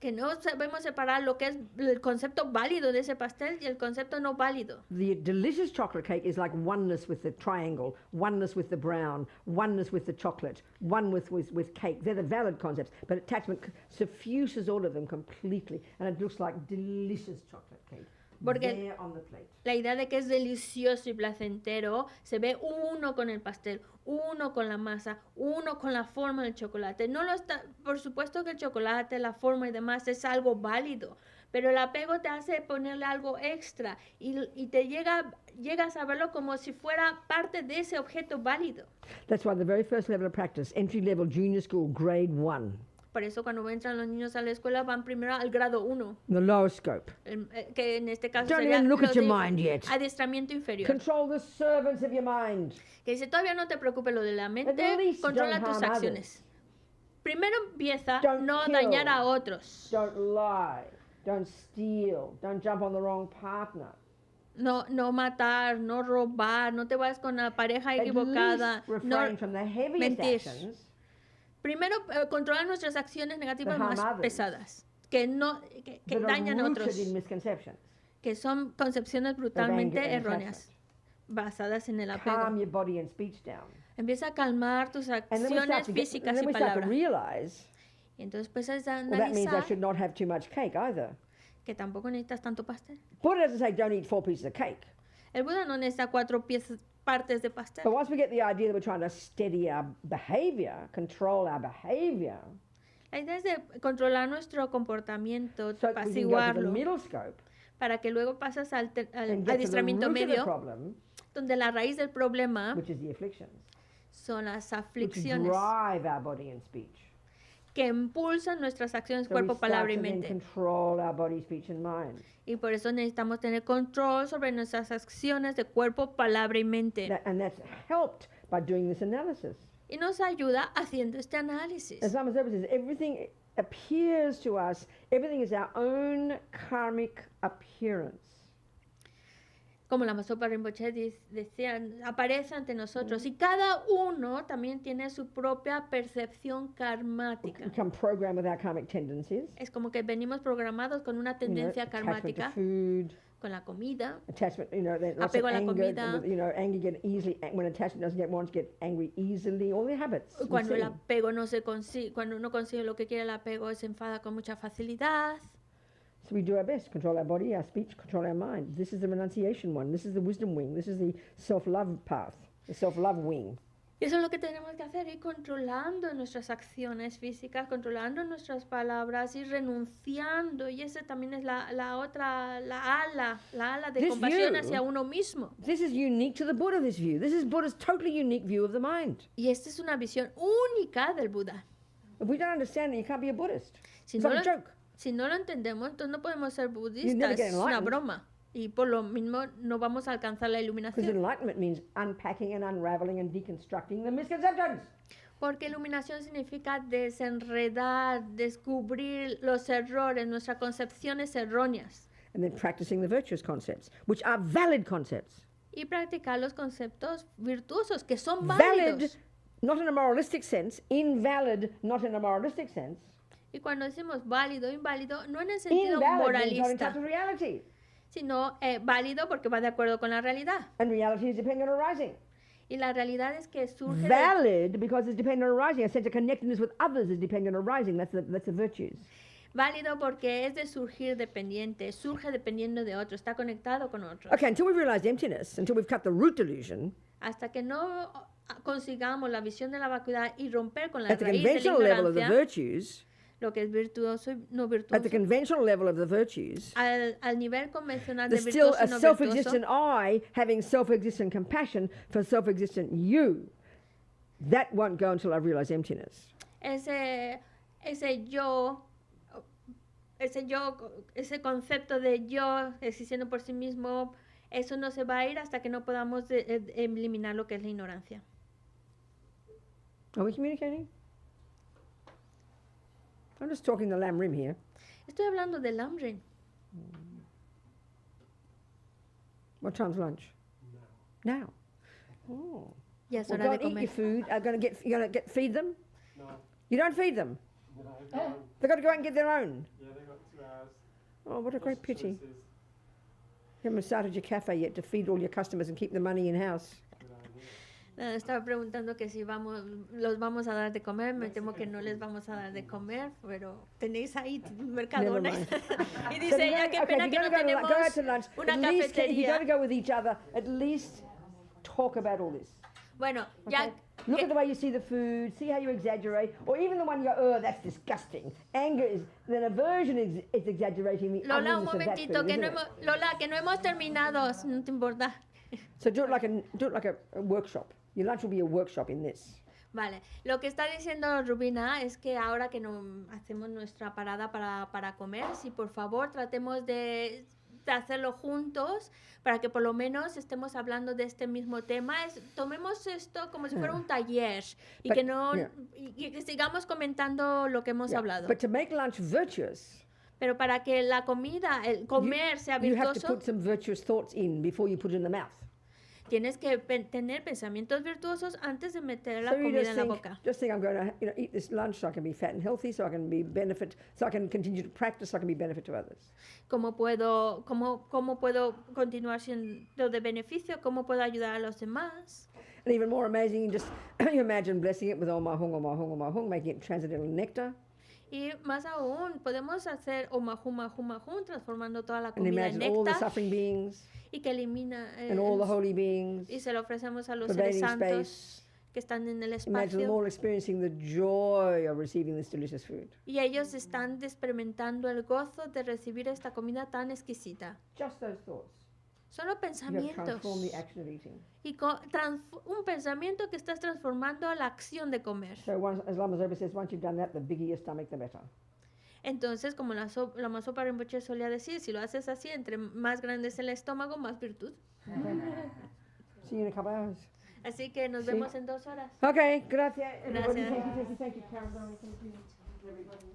Que no sabemos separar lo que es el concepto válido de ese pastel y el concepto no válido. The delicious chocolate cake is like oneness with the triangle, oneness with the brown, oneness with the chocolate, one with cake. They're the valid concepts, but attachment suffuses all of them completely, and it looks like delicious chocolate cake Porque there on the plate. la idea de que es delicioso y placentero se ve uno con el pastel, uno con la masa, uno con la forma del chocolate. No lo está, por supuesto que el chocolate, la forma y demás es algo válido, pero el apego te hace ponerle algo extra y te llegas a verlo como si fuera parte de ese objeto válido. That's why the very first level of practice, entry level junior school, grade 1, Por eso cuando entran los niños a la escuela van primero al grado 1, the lower scope. que en este caso Don't sería even look los at your de mind yet. adiestramiento inferior. Control the servants of your mind. Que dice, todavía no te preocupes lo de la mente, At least controla don't tus harm acciones. Primero empieza Don't no kill. dañar a otros, Don't lie. Don't steal. Don't jump on the wrong partner. no matar, no robar, no te vayas con la pareja At equivocada, least no refrain from the heaviest mentir. actions. Primero controla nuestras acciones negativas That harm más others. pesadas, que that are dañan a rooted otros, in misconceptions. que son concepciones brutalmente anger and erróneas, basadas en el apego. Calm your body and speech down. Empieza a calmar tus And then we start acciones to, get, físicas and then y we start to palabras. realize, Y entonces empiezas a well, that means I analizar should not have too much cake either. que tampoco necesitas tanto pastel. Buddha doesn't say don't eat 4 pieces of cake. El Buda no necesita 4 partes de pastel. But once we get the idea that we're trying to steady our behavior, control our behavior, La idea es de controlar nuestro comportamiento, so we can go to the apaciguarlo, middle scope para que luego pasas al and get to the adiestramiento root of the medio, problem, donde la raíz del problema which is the afflictions, son las which aflicciones drive our body and speech. que impulsan nuestras acciones, So we cuerpo, start palabra y to then mente. control our body, speech, and mind. Y por eso necesitamos tener control sobre nuestras acciones de cuerpo, palabra y mente. And that's helped by doing this analysis. Y nos ayuda haciendo este análisis. As Lama Zopa says, everything appears to us, everything is our own karmic appearance. Como la Masopa Rinpoche decía, aparece ante nosotros y cada uno también tiene su propia percepción We karmática. become programmed with our karmic tendencies. Es como que venimos programados con una You know, tendencia attachment to karmática, food, con la comida, attachment, there's lots of apego a la anger, comida. anger get easily, when attachment doesn't get wants, get angry easily, all the habits. we cuando el see. apego no se consigue, cuando uno consigue lo que quiere el apego se enfada con mucha facilidad. So we do our best, control our body, our speech, control our mind. This is the renunciation one. This is the wisdom wing. This is the self-love path, the self-love wing. Y eso es lo que tenemos que hacer, ir controlando nuestras acciones físicas, controlando nuestras palabras, ir renunciando. Y esa también es la otra, la ala de This compasión view- hacia uno mismo. This is unique to the Buddha, this view. This is Buddha's totally unique view of the mind. Y esta es una visión única del Buda. If we don't understand it, you can't be a Buddhist. Si It's no, like a lo, joke. si no lo entendemos, entonces no podemos ser never budistas. get Es una enlightened. broma. Y por lo mismo no vamos a alcanzar la Because iluminación. enlightenment means unpacking and unraveling and deconstructing the misconceptions. Porque iluminación significa desenredar, descubrir los errores, nuestras concepciones erróneas. And then practicing the virtuous concepts, which are valid concepts. Y practicar los conceptos virtuosos, que son Valid, válidos. not in a moralistic sense. Invalid, not in a moralistic sense. Y cuando decimos válido, inválido, no en el sentido Invalid means not in touch moralista, with reality. sino válido porque va de acuerdo con la realidad. And reality is dependent on arising. Y la realidad es que surge de, Valid because it's dependent on arising. A sense of connectedness with others is dependent on arising. That's the virtues. válido porque es de surgir dependiente, surge dependiendo de otro, está conectado con otro. Okay, until we've realized emptiness, until we've cut the root delusion, Hasta que no consigamos la visión de la vacuidad y romper con la at the raíz de la conventional level of the ignorancia, virtues, lo que es virtuoso y no At virtuoso. the conventional level of the virtues, Al nivel convencional de there's still virtuoso a y no virtuoso, self-existent I having self-existent compassion for self-existent you. That won't go until I realize emptiness. ese yo, ese concepto de yo existiendo por sí mismo, eso no se va a ir hasta que no podamos eliminar lo que es la ignorancia. Are we communicating? I'm just talking the LAM RIM here. Estoy hablando del LAM RIM. What time's lunch? Now. Oh. Ya es Well, hora de don't eat comer. your food. You're gonna feed them? No, You don't feed them. no, no. They've got to go out and get their own. Yeah, they got 2 hours. Oh, what a great Lots of pity. choices. You haven't started your cafe yet to feed all your customers and keep the money in-house. Good idea. Estaba preguntando que si los vamos a dar de comer. Me temo que no les vamos a dar de comer, pero tenéis ahí mercadones. Y dice So ella, qué okay, pena if que you're no going to go out to lunch, tenemos una at least, if you're going to cafetería. go with each other, at least talk about all this. Bueno, Okay? ya Look que- at the way you see the food, see how you exaggerate, or even the one you go, oh, that's disgusting. Anger is, then aversion is exaggerating the Lola, un ugliness of that momentito, food, que no isn't it? hemos, Lola, que no hemos terminado, si no te importa. So do it like a workshop. Your lunch will be a workshop in this. Vale, lo que está diciendo Rubina es que ahora que no hacemos nuestra parada para comer, si por favor tratemos de hacerlo juntos para que por lo menos estemos hablando de este mismo tema. Tomemos esto como si fuera un taller y But- que no yeah. y que sigamos comentando lo que hemos Yeah. hablado. But to make lunch virtuous, Pero para que la comida, el comer sea you have to virtuoso, put some virtuous thoughts in before you put it in the mouth. tienes que tener pensamientos virtuosos antes de meter la So you comida en la just boca. think I'm going to eat this lunch so I can be fat and healthy, so I can be benefit, so I can continue to practice, so I can be benefit to others. ¿Cómo puedo continuar siendo de beneficio? ¿Cómo puedo ayudar a los demás? And even more amazing, you imagine blessing it with oh my hung, making it transcendental nectar, Y más aún, podemos hacer omahum, transformando toda la and comida en imagine all the néctar suffering beings y que elimina and all the holy beings y se lo ofrecemos a los seres pervading santos space. que están en el Imagine them espacio all experiencing the joy of receiving this delicious food. y ellos están experimentando el gozo de recibir esta comida tan exquisita. Just those thoughts. Solo You have pensamientos transformed the action of eating. y un pensamiento que estás transformando la acción de comer. So as Lama Zopa says, once you've done that, the bigger your stomach, the better. Entonces, como la Sopa Rinpoche solía decir, si lo haces así, entre más grande es el estómago, más virtud. See you in a couple hours. Así que nos Sí. vemos en 2 horas. Okay, gracias. Everybody. Gracias. Thank you, Karen. Thank you, everybody.